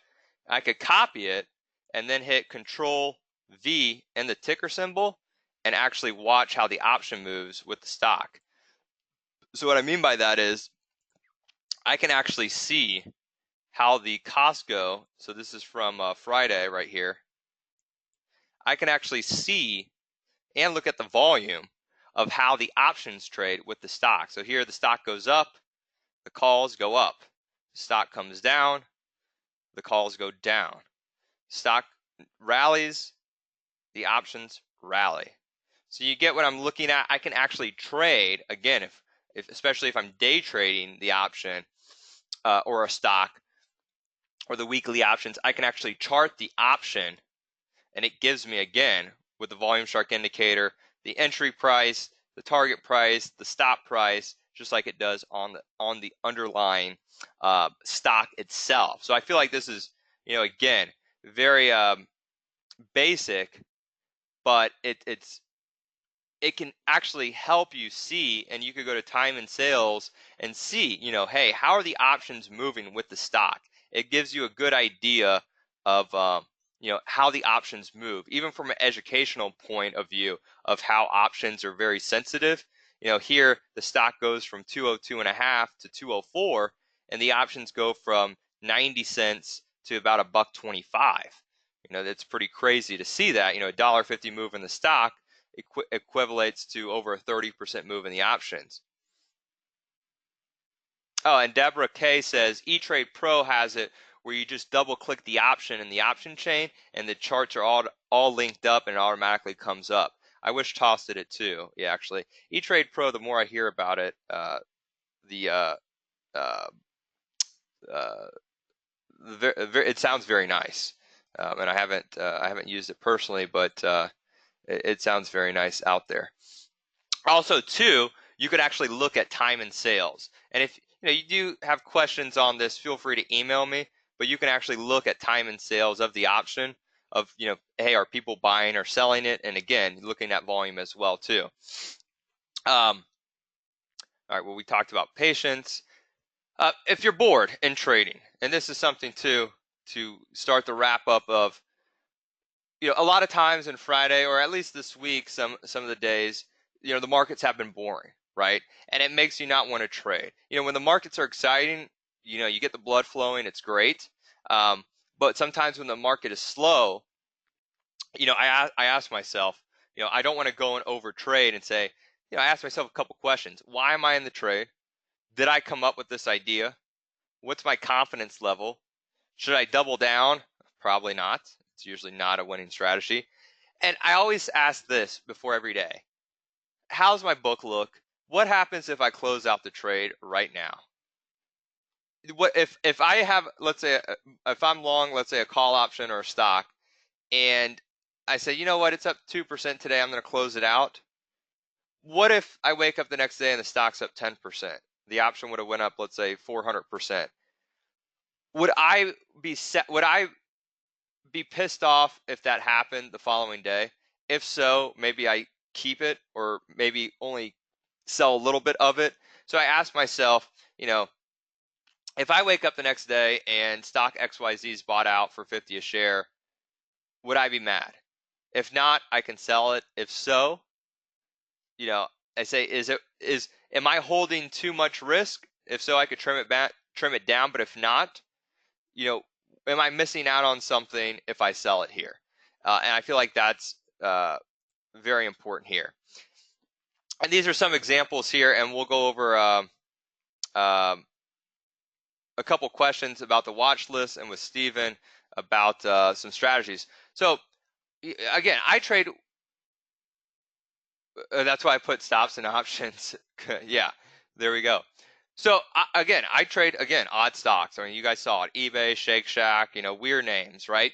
Speaker 2: I could copy it and then hit Control V and the ticker symbol and actually watch how the option moves with the stock. So what I mean by that is I can actually see how the Costco, so this is from Friday right here, I can actually see and look at the volume of how the options trade with the stock. So here the stock goes up, the calls go up. The stock comes down, the calls go down. Stock rallies, the options rally. So you get what I'm looking at. I can actually trade, again, if especially if I'm day trading the option or a stock or the weekly options, I can actually chart the option, and it gives me, again, with the volume shark indicator, the entry price, the target price, the stop price, just like it does on the underlying stock itself. So I feel like this is, again, very basic, but it can actually help you see, and you could go to time and sales and see, hey, how are the options moving with the stock? It gives you a good idea of how the options move, even from an educational point of view of how options are very sensitive. Here the stock goes from 202.5 to 204, and the options go from 90 cents to about $1.25. That's pretty crazy to see that. $1.50 move in the stock equivalates to over a 30% move in the options. Oh, and Deborah K says eTrade Pro has it where you just double click the option in the option chain, and the charts are all linked up, and it automatically comes up. I wish Toss did it too. Yeah, actually, eTrade Pro, the more I hear about it, it sounds very nice. And I haven't used it personally, but it sounds very nice out there. Also, too, you could actually look at time and sales. And if you do have questions on this, feel free to email me. But you can actually look at time and sales of the option of, hey, are people buying or selling it? And again, looking at volume as well, too. All right, well, we talked about patience. If you're bored in trading, and this is something to start the wrap up of, a lot of times in Friday, or at least this week, some of the days, the markets have been boring, right? And it makes you not want to trade. When the markets are exciting, you get the blood flowing, it's great. But sometimes when the market is slow, I ask myself, I don't want to go and over trade and say, I ask myself a couple questions. Why am I in the trade? Did I come up with this idea? What's my confidence level? Should I double down? Probably not. It's usually not a winning strategy. And I always ask this before every day. How's my book look? What happens if I close out the trade right now? What if I have, let's say, if I'm long, let's say a call option or a stock, and I say, you know what, it's up 2% today, I'm going to close it out. What if I wake up the next day and the stock's up 10%? The option would have went up, let's say, 400%. Would I would I be pissed off if that happened the following day? If so, maybe I keep it or maybe only sell a little bit of it. So I ask myself, if I wake up the next day and stock XYZ is bought out for 50 a share, would I be mad? If not, I can sell it. If so, I say, am I holding too much risk? If so, I could trim it down. But if not, am I missing out on something if I sell it here? And I feel like that's very important here. And these are some examples here, and we'll go over a couple questions about the watch list and with Steven about some strategies. So again, I trade. That's why I put stops and options. Yeah, there we go. So again, I trade odd stocks. I mean, you guys saw it: eBay, Shake Shack, weird names, right?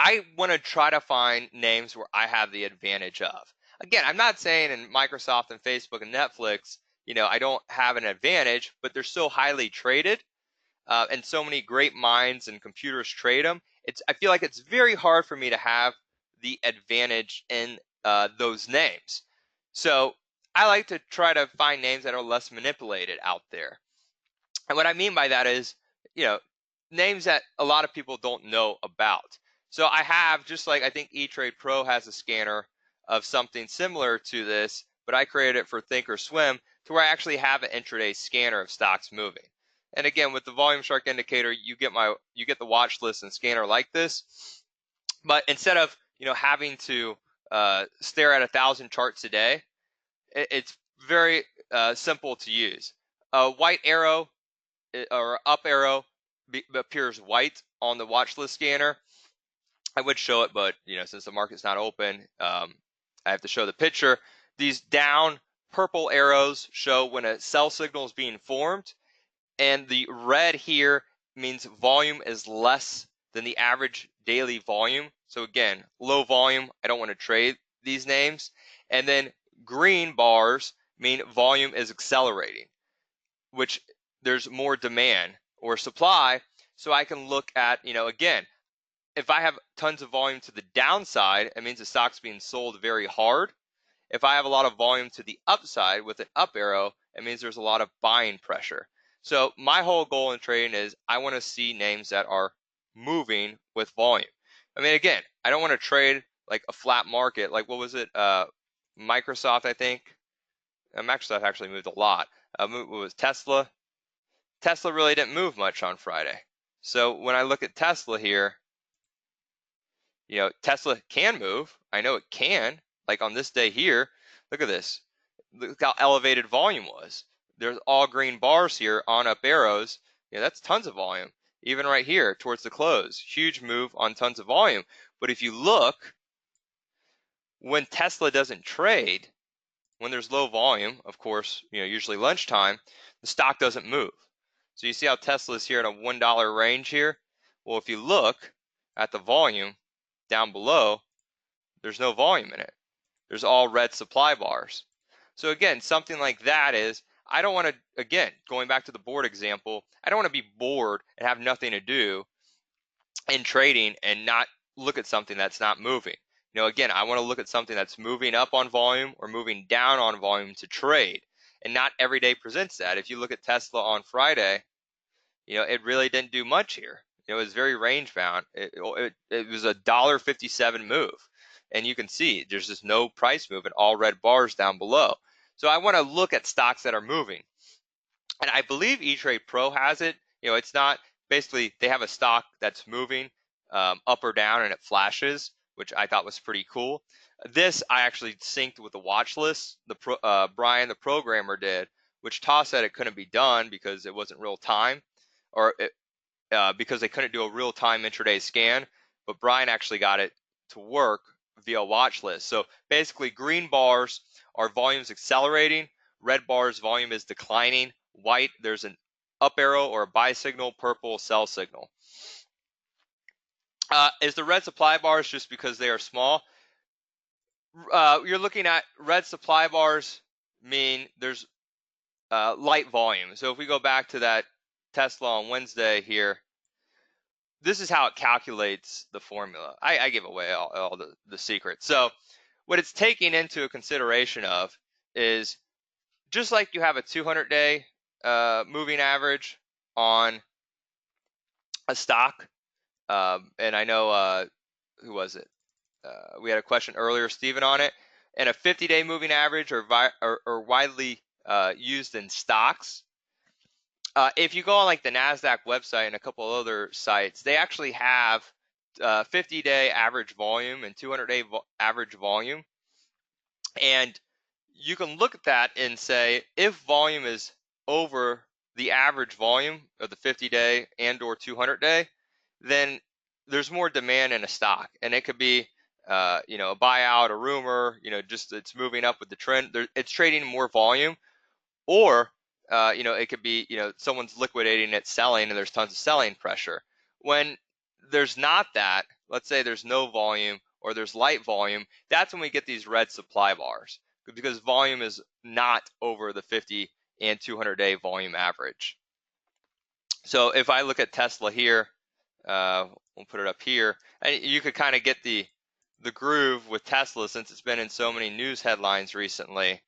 Speaker 2: I want to try to find names where I have the advantage of. Again, I'm not saying in Microsoft and Facebook and Netflix, I don't have an advantage, but they're so highly traded, and so many great minds and computers trade them. I feel like it's very hard for me to have the advantage in those names. So I like to try to find names that are less manipulated out there. And what I mean by that is, names that a lot of people don't know about. So I have, just like I think E-Trade Pro has a scanner of something similar to this, but I created it for Thinkorswim to where I actually have an intraday scanner of stocks moving. And again, with the volume shark indicator, you get the watch list and scanner like this. But instead of having to stare at 1,000 charts a day, it's very simple to use. A white arrow or up arrow appears white on the watch list scanner. I would show it, but since the market's not open, I have to show the picture. These down purple arrows show when a sell signal is being formed, and the red here means volume is less than the average daily volume. So again, low volume, I don't want to trade these names. And then green bars mean volume is accelerating, which there's more demand or supply. So I can look at, again, if I have tons of volume to the downside, it means the stock's being sold very hard. If I have a lot of volume to the upside with an up arrow, it means there's a lot of buying pressure. So my whole goal in trading is I want to see names that are moving with volume. I mean, again, I don't want to trade like a flat market. Like, what was it? Microsoft, I think. Microsoft actually moved a lot. What was Tesla? Tesla really didn't move much on Friday. So when I look at Tesla here, Tesla can move. I know it can. Like on this day here, look at this. Look how elevated volume was. There's all green bars here on up arrows. That's tons of volume. Even right here towards the close, huge move on tons of volume. But if you look, when Tesla doesn't trade, when there's low volume, of course, usually lunchtime, the stock doesn't move. So you see how Tesla is here in a $1 range here? Well, if you look at the volume down below, there's no volume in it. There's all red supply bars. So again, something like that is, I don't want to, again, going back to the board example, I don't want to be bored and have nothing to do in trading and not look at something that's not moving. Again, I want to look at something that's moving up on volume or moving down on volume to trade. And not every day presents that. If you look at Tesla on Friday, it really didn't do much here. It was very range bound. It was a $1.57 move. And you can see there's just no price movement, all red bars down below. So I want to look at stocks that are moving. And I believe E-Trade Pro has it. It's not, basically they have a stock that's moving up or down and it flashes, which I thought was pretty cool. This I actually synced with the watch list. Brian, the programmer, did, which Toss said it couldn't be done because it wasn't real time, or because they couldn't do a real time intraday scan. but Brian actually got it to work via watch list. So basically, green bars are volumes accelerating, red bars volume is declining, white there's an up arrow or a buy signal, purple sell signal. Is the red supply bars just because they are small? You're looking at red supply bars mean there's light volume. So if we go back to that Tesla on Wednesday here, this is how it calculates the formula. I give away all the secrets. So what it's taking into a consideration of is just like you have a 200-day moving average on a stock, and I know who was it? We had a question earlier, Stephen, on it. And a 50-day moving average are widely used in stocks. If you go on like the NASDAQ website and a couple other sites, they actually have 50-day average volume and 200-day average volume. And you can look at that and say, if volume is over the average volume of the 50-day and or 200-day, then there's more demand in a stock. And it could be, a buyout, a rumor, just it's moving up with the trend. It's trading more volume. Or, it could be, someone's liquidating it, selling, and there's tons of selling pressure. When there's not that, let's say there's no volume or there's light volume, that's when we get these red supply bars because volume is not over the 50 and 200-day volume average. So if I look at Tesla here, we'll put it up here, and you could kind of get the groove with Tesla since it's been in so many news headlines recently.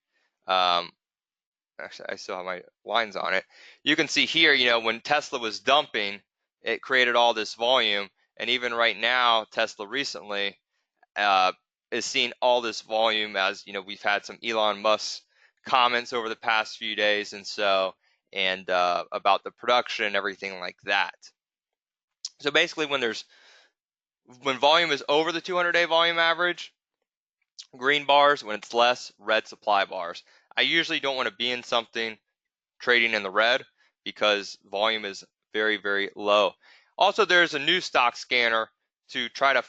Speaker 2: Actually, I still have my lines on it. You can see here, when Tesla was dumping, it created all this volume. And even right now, Tesla recently is seeing all this volume as, we've had some Elon Musk comments over the past few days and about the production and everything like that. So basically, when volume is over the 200-day volume average, green bars. When it's less, red supply bars. I usually don't want to be in something trading in the red because volume is very, very low. Also, there's a new stock scanner to try to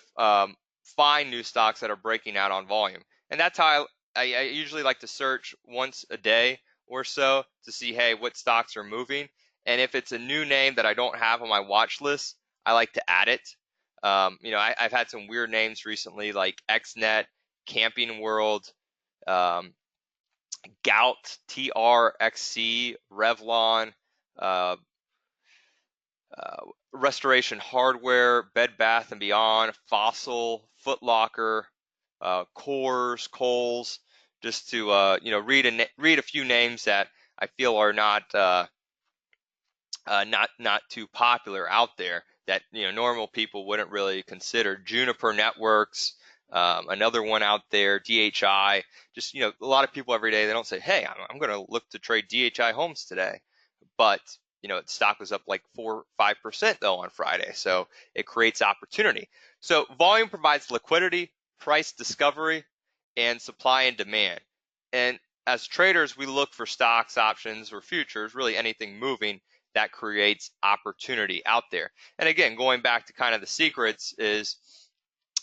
Speaker 2: find new stocks that are breaking out on volume. And that's how I usually like to search once a day or so to see, hey, what stocks are moving. And if it's a new name that I don't have on my watch list, I like to add it. I've had some weird names recently like XNet, Camping World, Gout, TRXC, Revlon, uh, Restoration Hardware, Bed Bath & Beyond, Fossil, Foot Locker, Coors, Kohl's, just to read a few names that I feel are not too popular out there that normal people wouldn't really consider. Juniper Networks, another one out there, DHI. Just a lot of people every day they don't say, hey, I'm going to look to trade DHI Homes today, but stock was up like 4-5% though on Friday, so it creates opportunity. So volume provides liquidity, price discovery, and supply and demand. And as traders, we look for stocks, options, or futures, really anything moving that creates opportunity out there. And again, going back to kind of the secrets is,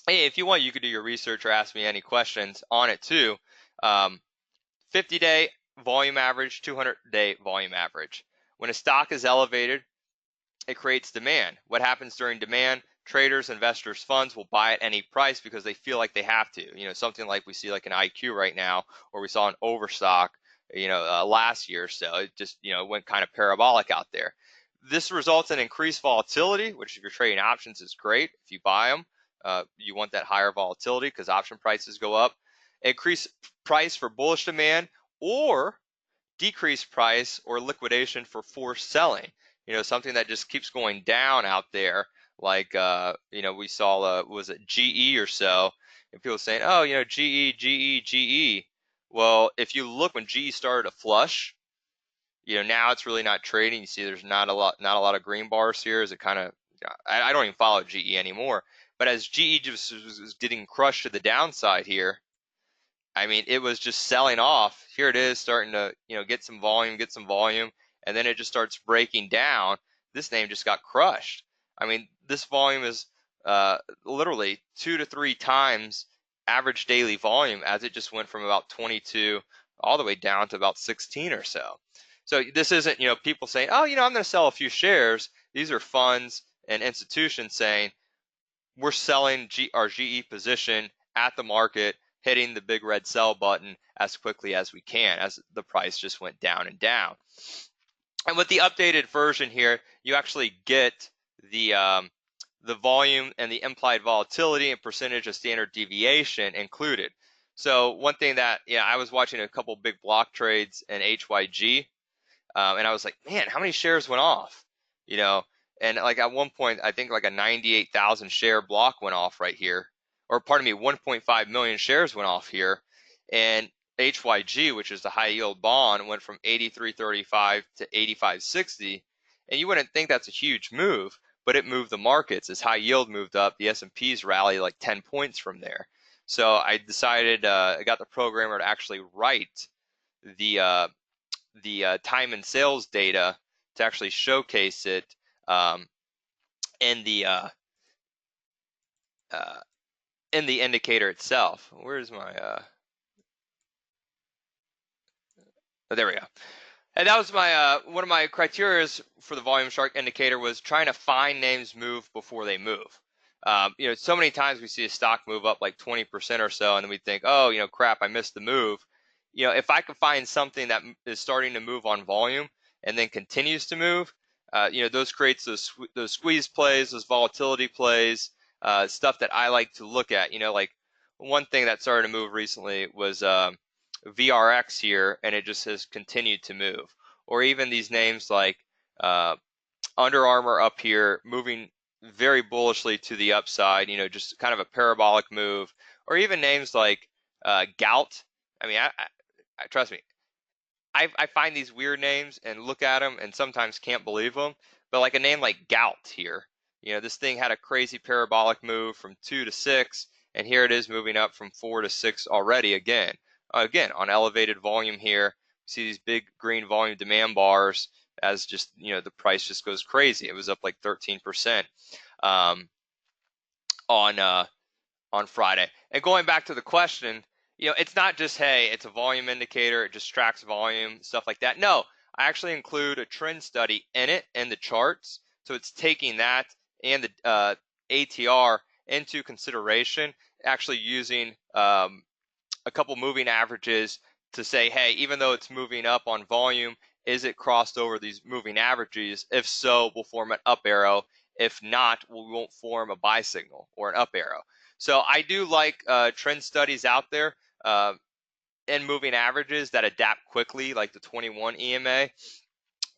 Speaker 2: hey, if you want, you could do your research or ask me any questions on it too. 50-day volume average, 200-day volume average. When a stock is elevated, it creates demand. What happens during demand? Traders, investors, funds will buy at any price because they feel like they have to. Something like we see like an IQ right now, or we saw an overstock, last year. So it just, went kind of parabolic out there. This results in increased volatility, which if you're trading options is great. If you buy them, you want that higher volatility because option prices go up. Increase price for bullish demand or decrease price or liquidation for forced selling. Something that just keeps going down out there. Like, we saw, was it GE or so, and people saying, oh, GE. Well, if you look when GE started to flush, now it's really not trading. You see, there's not a lot of green bars here. Is it kind of? I don't even follow GE anymore. But as GE just was getting crushed to the downside here, I mean, it was just selling off. Here it is starting to, get some volume, and then it just starts breaking down. This name just got crushed. I mean, this volume is literally 2 to 3 times average daily volume, as it just went from about 22 all the way down to about 16 or so. So this isn't, people saying, oh, I'm going to sell a few shares. These are funds and institutions saying, we're selling our GE position at the market, hitting the big red sell button as quickly as we can, as the price just went down and down. And with the updated version here, you actually get the volume and the implied volatility and percentage of standard deviation included. So one thing that, I was watching a couple big block trades in HYG, and I was like, man, how many shares went off? And like at one point, I think like a 98,000 share block went off right here, or pardon me, 1.5 million shares went off here, and HYG, which is the high yield bond, went from 83.35 to 85.60, and you wouldn't think that's a huge move, but it moved the markets. As high yield moved up, the S&Ps rallied like 10 points from there. So I decided, I got the programmer to actually write the time and sales data to actually showcase it in the indicator itself. Where's my oh, there we go. And that was my one of my criteria for the volume shark indicator, was trying to find names move before they move. So many times we see a stock move up like 20% or so, and then we think, oh, crap, I missed the move. If I could find something that is starting to move on volume and then continues to move, those creates those squeeze plays, those volatility plays, stuff that I like to look at. Like one thing that started to move recently was VRX here, and it just has continued to move. Or even these names like Under Armour up here, moving very bullishly to the upside, just kind of a parabolic move. Or even names like Gout. I mean, I trust me, I find these weird names and look at them and sometimes can't believe them. But like a name like Gout here, this thing had a crazy parabolic move from 2 to 6, and here it is moving up from 4 to 6 already again. Again, on elevated volume here, you see these big green volume demand bars as just, the price just goes crazy. It was up like 13% on Friday. And going back to the question, it's not just, hey, it's a volume indicator, it just tracks volume, stuff like that. No, I actually include a trend study in it, in the charts. So it's taking that and the ATR into consideration, actually using a couple moving averages to say, hey, even though it's moving up on volume, is it crossed over these moving averages? If so, we'll form an up arrow. If not, we won't form a buy signal or an up arrow. So I do like trend studies out there and moving averages that adapt quickly, like the 21 EMA.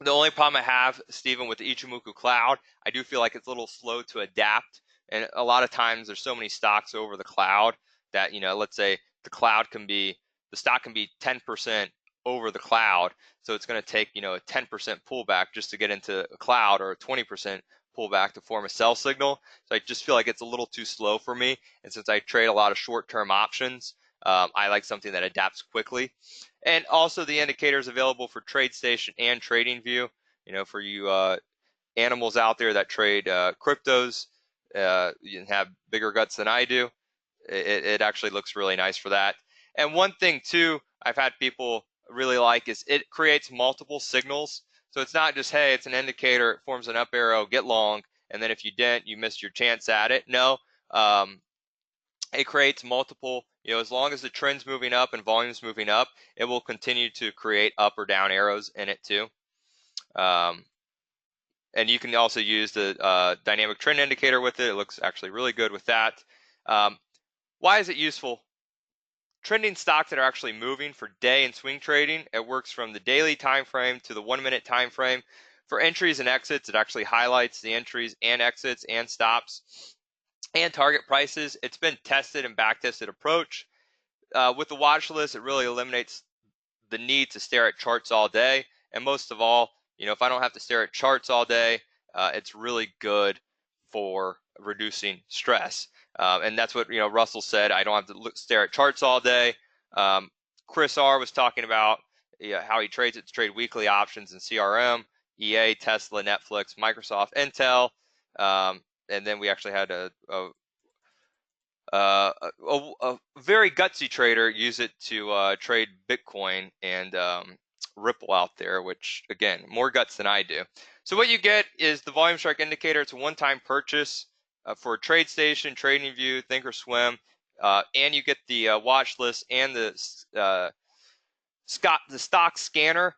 Speaker 2: The only problem I have, Stephen, with the Ichimoku Cloud, I do feel like it's a little slow to adapt. And a lot of times there's so many stocks over the cloud that, let's say the stock can be 10% over the cloud. So it's going to take, a 10% pullback just to get into a cloud, or a 20% pullback to form a sell signal. So I just feel like it's a little too slow for me. And since I trade a lot of short-term options, I like something that adapts quickly. And also the indicators available for TradeStation and TradingView. For you animals out there that trade cryptos, you have bigger guts than I do. It actually looks really nice for that. And one thing too, I've had people really like, is it creates multiple signals. So it's not just, hey, it's an indicator, it forms an up arrow, get long, and then if you didn't, you missed your chance at it. No, it creates multiple, as long as the trend's moving up and volume's moving up, it will continue to create up or down arrows in it too. And you can also use the dynamic trend indicator with it. It looks actually really good with that. Why is it useful? Trending stocks that are actually moving for day and swing trading, it works from the daily time frame to the 1 minute time frame. For entries and exits, it actually highlights the entries and exits and stops and target prices. It's been tested and back tested approach. With the watch list, it really eliminates the need to stare at charts all day. And most of all, if I don't have to stare at charts all day, it's really good for reducing stress. And that's what, Russell said. I don't have to stare at charts all day. Chris R was talking about how he trades it to trade weekly options in CRM, EA, Tesla, Netflix, Microsoft, Intel. and then we actually had a very gutsy trader use it to trade Bitcoin and Ripple out there, which again, more guts than I do. So what you get is the volume strike indicator. It's a one-time purchase for TradeStation, TradingView, Thinkorswim, and you get the watch list and the stock scanner.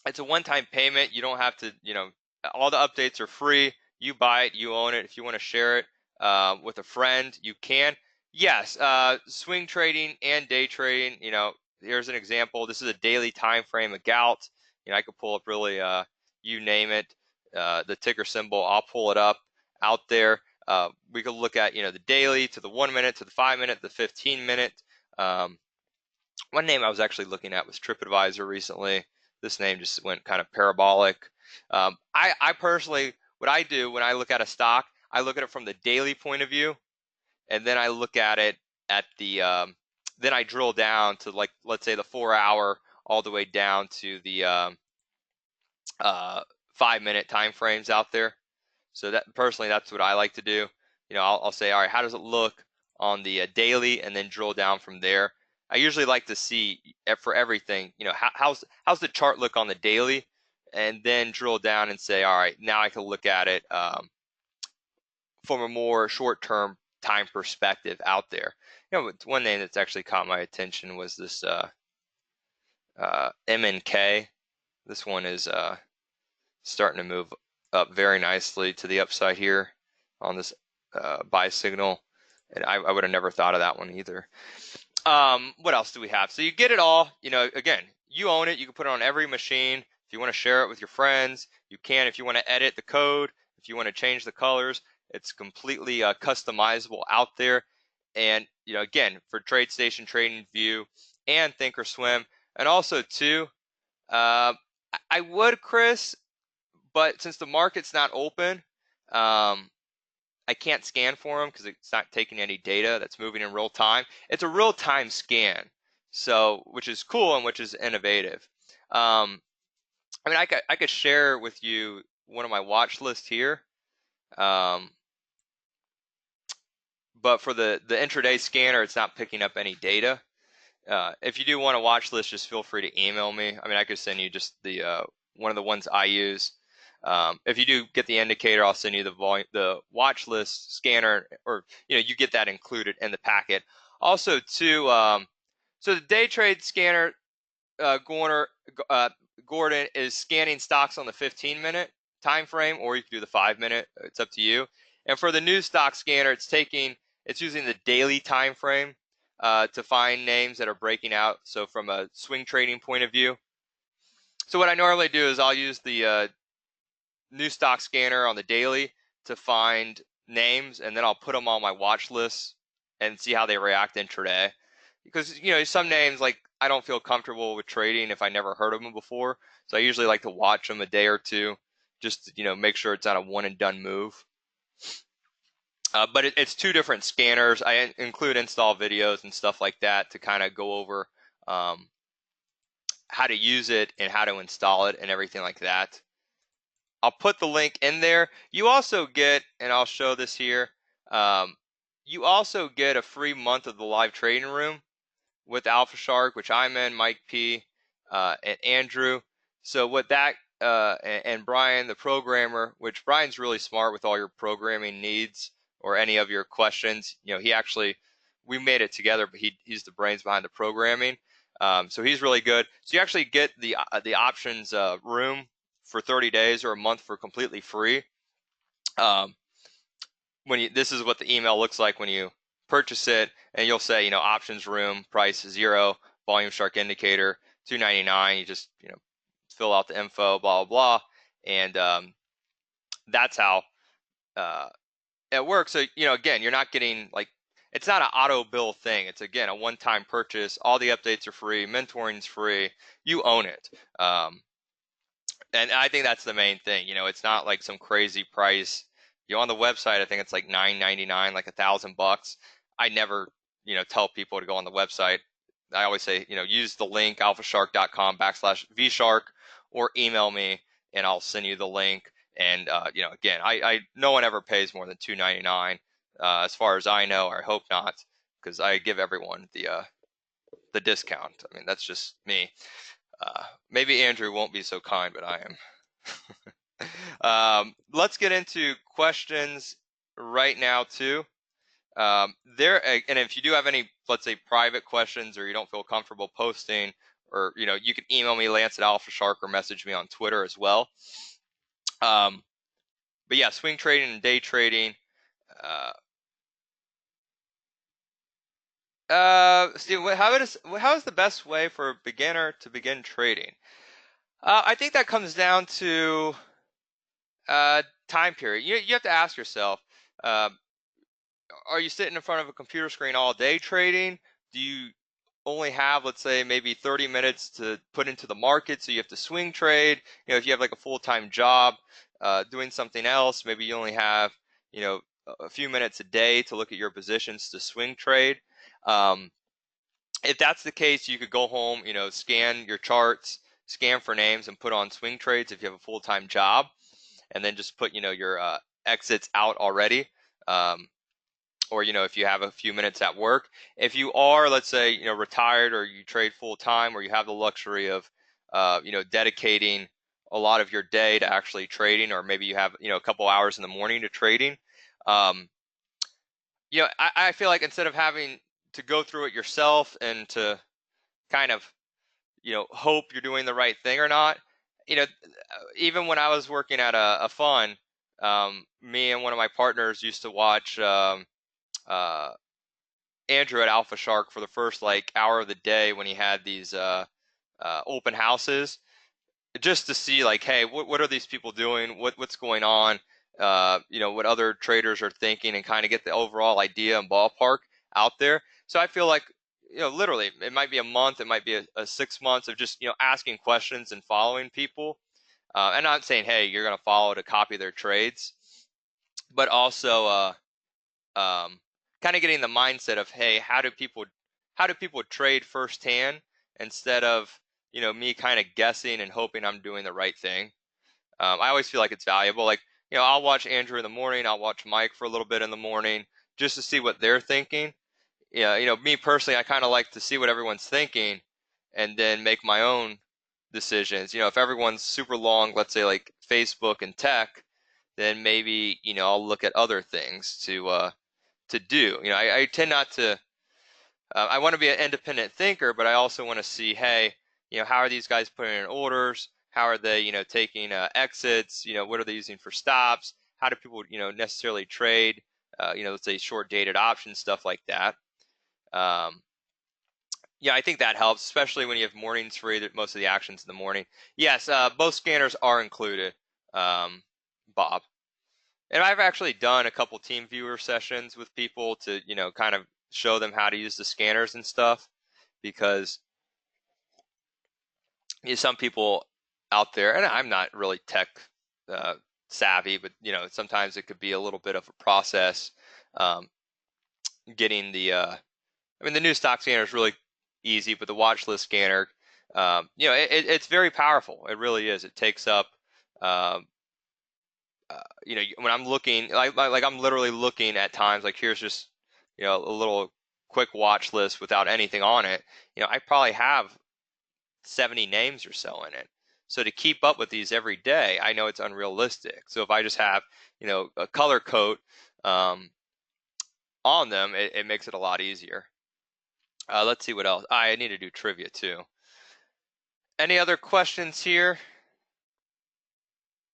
Speaker 2: It's a one-time payment. You don't have to, all the updates are free. You buy it, you own it. If you want to share it with a friend, you can. Yes, swing trading and day trading. Here's an example. This is a daily time frame, a gout. I could pull up really, you name it, the ticker symbol. I'll pull it up out there. We could look at, the daily to the 1 minute, to the 5 minute, the 15 minute. One name I was actually looking at was TripAdvisor recently. This name just went kind of parabolic. I personally, what I do when I look at a stock, I look at it from the daily point of view, and then I look at it at the, then I drill down to, like, let's say the 4 hour all the way down to the 5 minute time frames out there. So that personally, that's what I like to do. I'll say, all right, how does it look on the daily, and then drill down from there. I usually like to see for everything, how's the chart look on the daily, and then drill down and say, all right, now I can look at it from a more short-term time perspective out there. One name that's actually caught my attention was this MNK. This one is starting to move up very nicely to the upside here on this buy signal, and I would have never thought of that one either. What else do we have? So you get it all. Again, you own it. You can put it on every machine. If you want to share it with your friends, you can. If you want to edit the code, if you want to change the colors, it's completely customizable out there. And again, for TradeStation, TradingView, and Thinkorswim, and also too, I would, Chris, but since the market's not open, I can't scan for them because it's not taking any data that's moving in real time. It's a real time scan, so which is cool and which is innovative. I could share with you one of my watch lists here, but for the intraday scanner, it's not picking up any data. If you do want a watch list, just feel free to email me. I could send you just the one of the ones I use. If you do get the indicator, I'll send you the watch list scanner, or you get that included in the packet. Also, too, so the day trade scanner, Gordon is scanning stocks on the 15-minute time frame, or you can do the 5-minute. It's up to you. And for the new stock scanner, it's using the daily time frame to find names that are breaking out. So from a swing trading point of view. So what I normally do is I'll use the new stock scanner on the daily to find names, and then I'll put them on my watch list and see how they react intraday. Because some names, like, I don't feel comfortable with trading if I never heard of them before, so I usually like to watch them a day or two just to make sure it's not a one and done move. But it's two different scanners. I include install videos and stuff like that to kind of go over how to use it and how to install it and everything like that. I'll put the link in there. You also get, and I'll show this here, you also get a free month of the live trading room with Alpha Shark, which I'm in, Mike P, and Andrew. So what that, and Brian, the programmer, which Brian's really smart with all your programming needs or any of your questions. We made it together, but he's the brains behind the programming. So he's really good. So you actually get the options room for 30 days or a month for completely free. This is what the email looks like when you purchase it, and you'll say, options room, price 0, volume shark indicator $2.99. You just fill out the info, blah blah blah, and that's how it works. So again, you're not getting, like, it's not an auto bill thing. It's, again, a one-time purchase. All the updates are free. Mentoring's free. You own it. And I think that's the main thing. It's not like some crazy price. On the website, I think it's like $9.99, like $1,000. I never, tell people to go on the website. I always say, use the link alphashark.com/vshark, or email me and I'll send you the link. And again, I no one ever pays more than $2.99, as far as I know, or I hope not, because I give everyone the discount. I mean, that's just me. Maybe Andrew won't be so kind, but I am. Let's get into questions right now too. And if you do have any, let's say, private questions, or you don't feel comfortable posting, or you can email me, Lance at Alpha Shark, or message me on Twitter as well. But yeah, swing trading and day trading. Steve, how is the best way for a beginner to begin trading? I think that comes down to time period. You have to ask yourself, uh, are you sitting in front of a computer screen all day trading? Do you only have, let's say, maybe 30 minutes to put into the market, so you have to swing trade? If you have like a full-time job doing something else, maybe you only have, a few minutes a day to look at your positions to swing trade. If that's the case, you could go home, scan your charts, scan for names, and put on swing trades if you have a full-time job, and then just put, your exits out already. Or if you have a few minutes at work. If you are, let's say, retired, or you trade full time, or you have the luxury of dedicating a lot of your day to actually trading, or maybe you have a couple hours in the morning to trading. um, I feel like instead of having to go through it yourself and to kind of hope you're doing the right thing or not, even when I was working at a fund, me and one of my partners used to watch uh, Andrew at Alpha Shark for the first like hour of the day when he had these open houses, just to see like, hey, what are these people doing? What's going on? What other traders are thinking, and kind of get the overall idea and ballpark out there. So I feel like, literally, it might be a month, it might be a 6 months of just asking questions and following people. And not saying, hey, you're going to follow to copy their trades, but also kind of getting the mindset of, hey, how do people trade firsthand, instead of me kind of guessing and hoping I'm doing the right thing. I always feel like it's valuable. Like, I'll watch Andrew in the morning, I'll watch Mike for a little bit in the morning, just to see what they're thinking. Yeah, me personally, I kind of like to see what everyone's thinking, and then make my own decisions. If everyone's super long, let's say like Facebook and tech, then maybe I'll look at other things to do. I tend not to. I want to be an independent thinker, but I also want to see, hey, how are these guys putting in orders? How are they, taking exits? What are they using for stops? How do people, necessarily trade? Let's say short dated options, stuff like that. Um, yeah, I think that helps, especially when you have mornings free. That most of the actions in the morning. Yes, both scanners are included, Bob. And I've actually done a couple team viewer sessions with people to, kind of show them how to use the scanners and stuff, because some people out there, and I'm not really tech uh, savvy, but sometimes it could be a little bit of a process um, getting I mean, the new stock scanner is really easy, but the watch list scanner, it's very powerful. It really is. It takes up um, when I'm looking, like I'm literally looking at times, like here's just, a little quick watch list without anything on it. I probably have 70 names or so in it. So to keep up with these every day, I know it's unrealistic. So if I just have, a color coat um, on them, it makes it a lot easier. Let's see what else. I need to do trivia too. Any other questions here?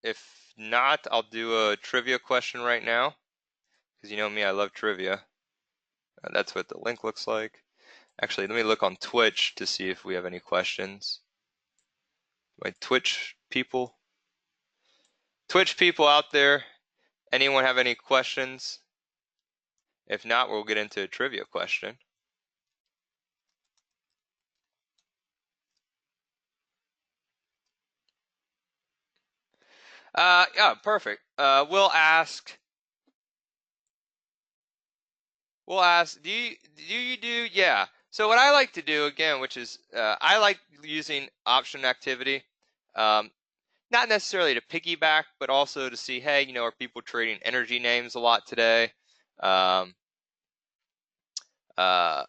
Speaker 2: If not, I'll do a trivia question right now, because you know me, I love trivia. That's what the link looks like. Actually, let me look on Twitch to see if we have any questions. My Twitch people out there, anyone have any questions? If not, we'll get into a trivia question. Yeah, perfect. We'll ask. Do you do? Yeah. So what I like to do again, which is I like using option activity. Um, not necessarily to piggyback, but also to see, hey, are people trading energy names a lot today? Um, uh,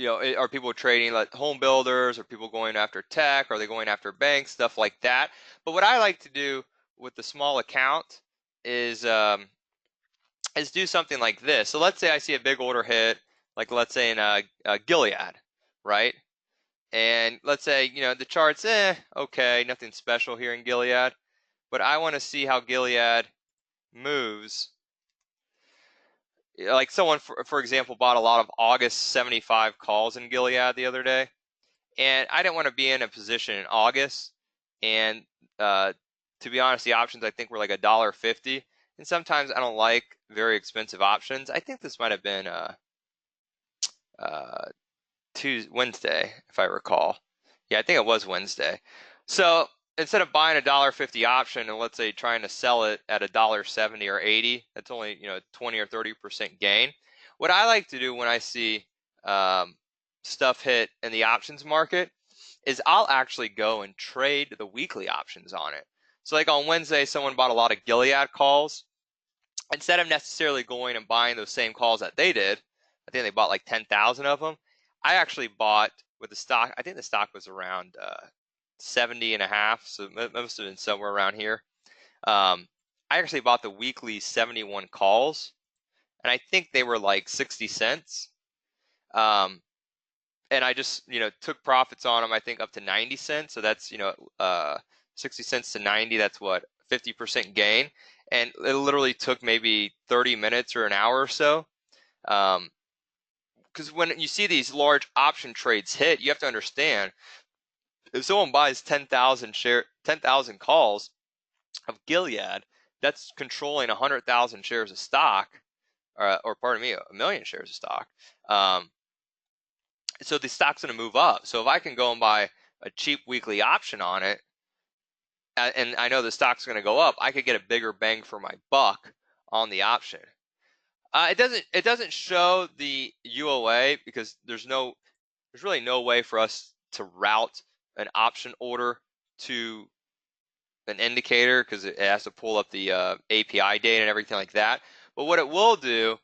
Speaker 2: are people trading like home builders? Are people going after tech? Are they going after banks? Stuff like that. But what I like to do with the small account is do something like this. So let's say I see a big order hit, like let's say in Gilead, right? And let's say the chart's okay, nothing special here in Gilead, but I want to see how Gilead moves. Like someone, for example, bought a lot of August 75 calls in Gilead the other day, and I didn't want to be in a position in August. And to be honest, the options I think were like $1.50, and sometimes I don't like very expensive options. I think this might have been uh, Wednesday, if I recall. Yeah, I think it was Wednesday. So instead of buying $1.50 option and let's say trying to sell it at $1.70 or 80, that's only 20 or 30% gain. What I like to do when I see stuff hit in the options market is I'll actually go and trade the weekly options on it. So like on Wednesday, someone bought a lot of Gilead calls. Instead of necessarily going and buying those same calls that they did, I think they bought like 10,000 of them. I actually bought with the stock, I think the stock was around 70 and a half, so it must have been somewhere around here. I actually bought the weekly 71 calls, and I think they were like 60 cents. Um, and I just, took profits on them, I think up to 90 cents. So that's, 60 cents to 90, that's what, 50% gain. And it literally took maybe 30 minutes or an hour or so. Because when you see these large option trades hit, you have to understand if someone buys 10,000 calls of Gilead, that's controlling 100,000 shares of stock, or pardon me, 1,000,000 shares of stock. So the stock's going to move up. So if I can go and buy a cheap weekly option on it, and I know the stock's going to go up, I could get a bigger bang for my buck on the option. It doesn't show the UOA because there's really no way for us to route an option order to an indicator because it has to pull up the API data and everything like that. But what it will do,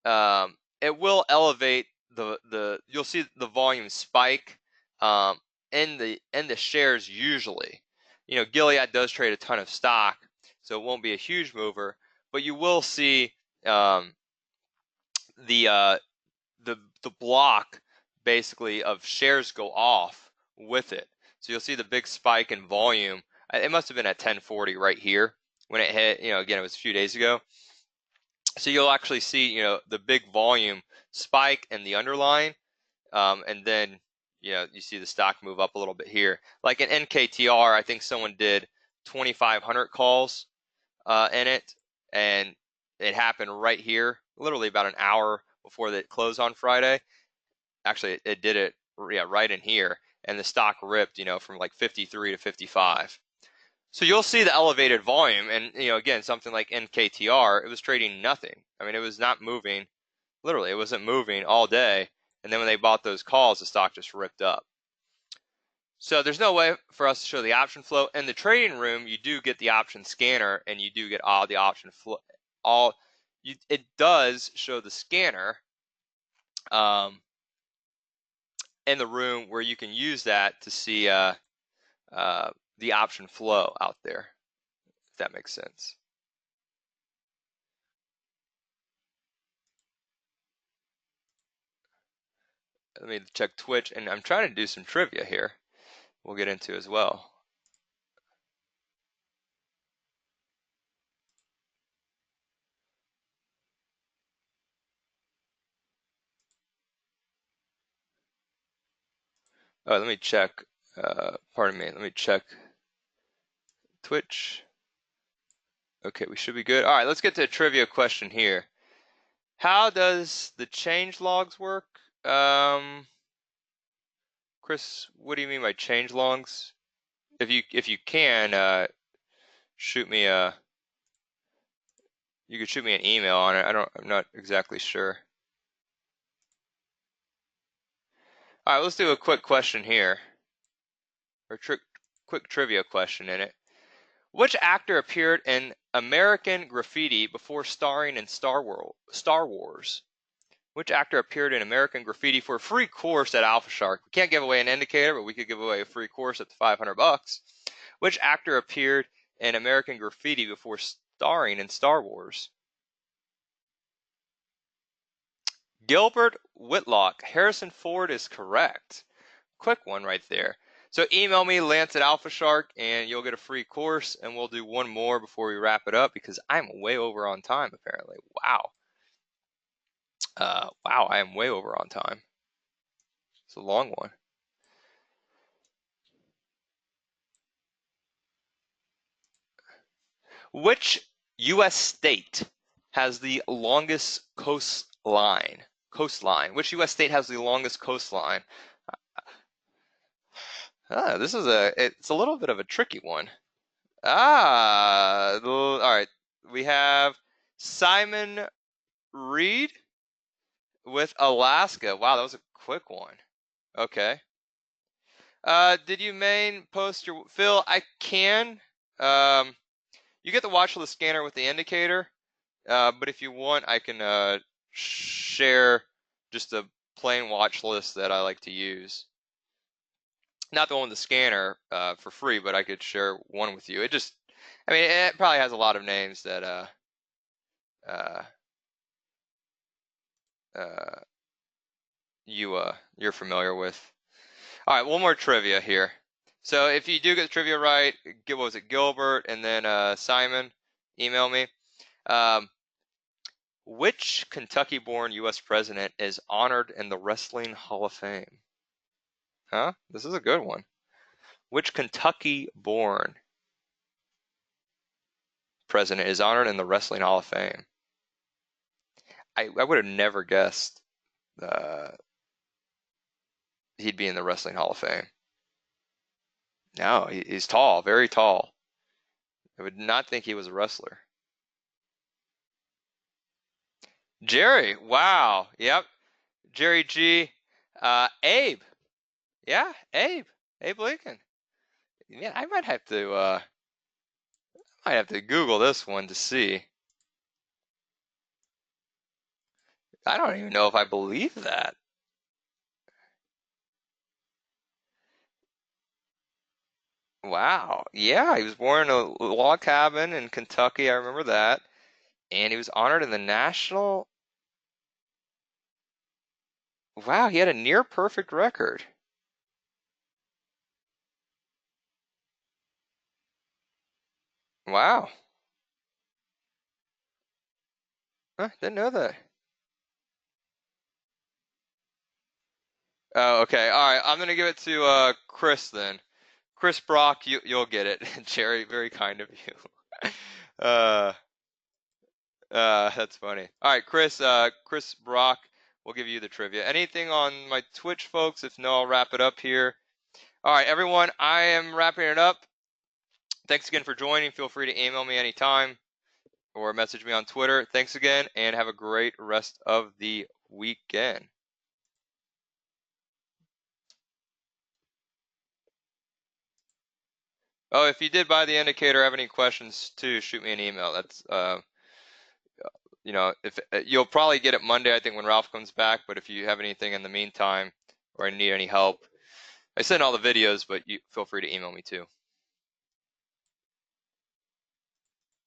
Speaker 2: it will elevate you'll see the volume spike in the shares usually. Gilead does trade a ton of stock, so it won't be a huge mover, but you will see the the block basically of shares go off with it. So you'll see the big spike in volume. It must have been at 1040 right here when it hit. Again, it was a few days ago. So you'll actually see, the big volume spike in the underlying, and then, you see the stock move up a little bit here. Like in NKTR, I think someone did 2,500 calls in it, and it happened right here, literally about an hour before it closed on Friday. Actually, it did it, yeah, right in here, and the stock ripped, from like 53 to 55. So you'll see the elevated volume, and again, something like NKTR, it was trading nothing. I mean, it was not moving. Literally, it wasn't moving all day. And then when they bought those calls, the stock just ripped up. So there's no way for us to show the option flow. In the trading room, you do get the option scanner, and you do get all the option flow. It does show the scanner in the room where you can use that to see the option flow out there, if that makes sense. Let me check Twitch, and I'm trying to do some trivia here. We'll get into as well. Oh, let me check. Pardon me. Let me check Twitch. Okay, we should be good. All right, let's get to a trivia question here. How does the change logs work? Chris, what do you mean by change logs? If you can, shoot me you could shoot me an email on it. I'm not exactly sure. All right, let's do a quick question here. Or quick quick trivia question in it. Which actor appeared in American Graffiti before starring in Star Wars? Which actor appeared in American Graffiti for a free course at Alpha Shark? We can't give away an indicator, but we could give away a free course at the $500. Which actor appeared in American Graffiti before starring in Star Wars? Gilbert Whitlock. Harrison Ford is correct. Quick one right there. So email me, Lance at Alpha Shark, and you'll get a free course, and we'll do one more before we wrap it up because I'm way over on time, apparently. Wow. Wow, I am way over on time. It's a long one. Which U.S. state has the longest coastline? Which U.S. state has the longest coastline? It's a little bit of a tricky one. All right. We have Simon Reed with Alaska. Wow, that was a quick one. Okay. Did you post your Phil? I can. You get the watch list scanner with the indicator. But if you want, I can share just a plain watch list that I like to use. Not the one with the scanner for free, but I could share one with you. It probably has a lot of names that you're familiar with. All right, one more trivia here. So if you do get the trivia right, what was it, Gilbert and then Simon, email me. Which Kentucky-born U.S. president is honored in the Wrestling Hall of Fame? Huh? This is a good one. Which Kentucky-born president is honored in the Wrestling Hall of Fame? I would have never guessed he'd be in the Wrestling Hall of Fame. No, he's tall, very tall. I would not think he was a wrestler. Jerry, wow, yep. Jerry G. Abe, yeah, Abe Lincoln. Yeah, I might have to Google this one to see. I don't even know if I believe that. Wow. Yeah, he was born in a log cabin in Kentucky. I remember that. And he was honored in the national. Wow, he had a near perfect record. Wow. Huh, didn't know that. Oh, okay. All right. I'm gonna give it to Chris then. Chris Brock, you'll get it. Jerry, very kind of you. uh, that's funny. All right, Chris Brock, we'll give you the trivia. Anything on my Twitch, folks? If no, I'll wrap it up here. All right, everyone, I am wrapping it up. Thanks again for joining. Feel free to email me anytime or message me on Twitter. Thanks again, and have a great rest of the weekend. Oh, if you did buy the indicator, have any questions too, shoot me an email. That's if you'll probably get it Monday, I think, when Ralph comes back. But if you have anything in the meantime or need any help, I send all the videos, but you feel free to email me too.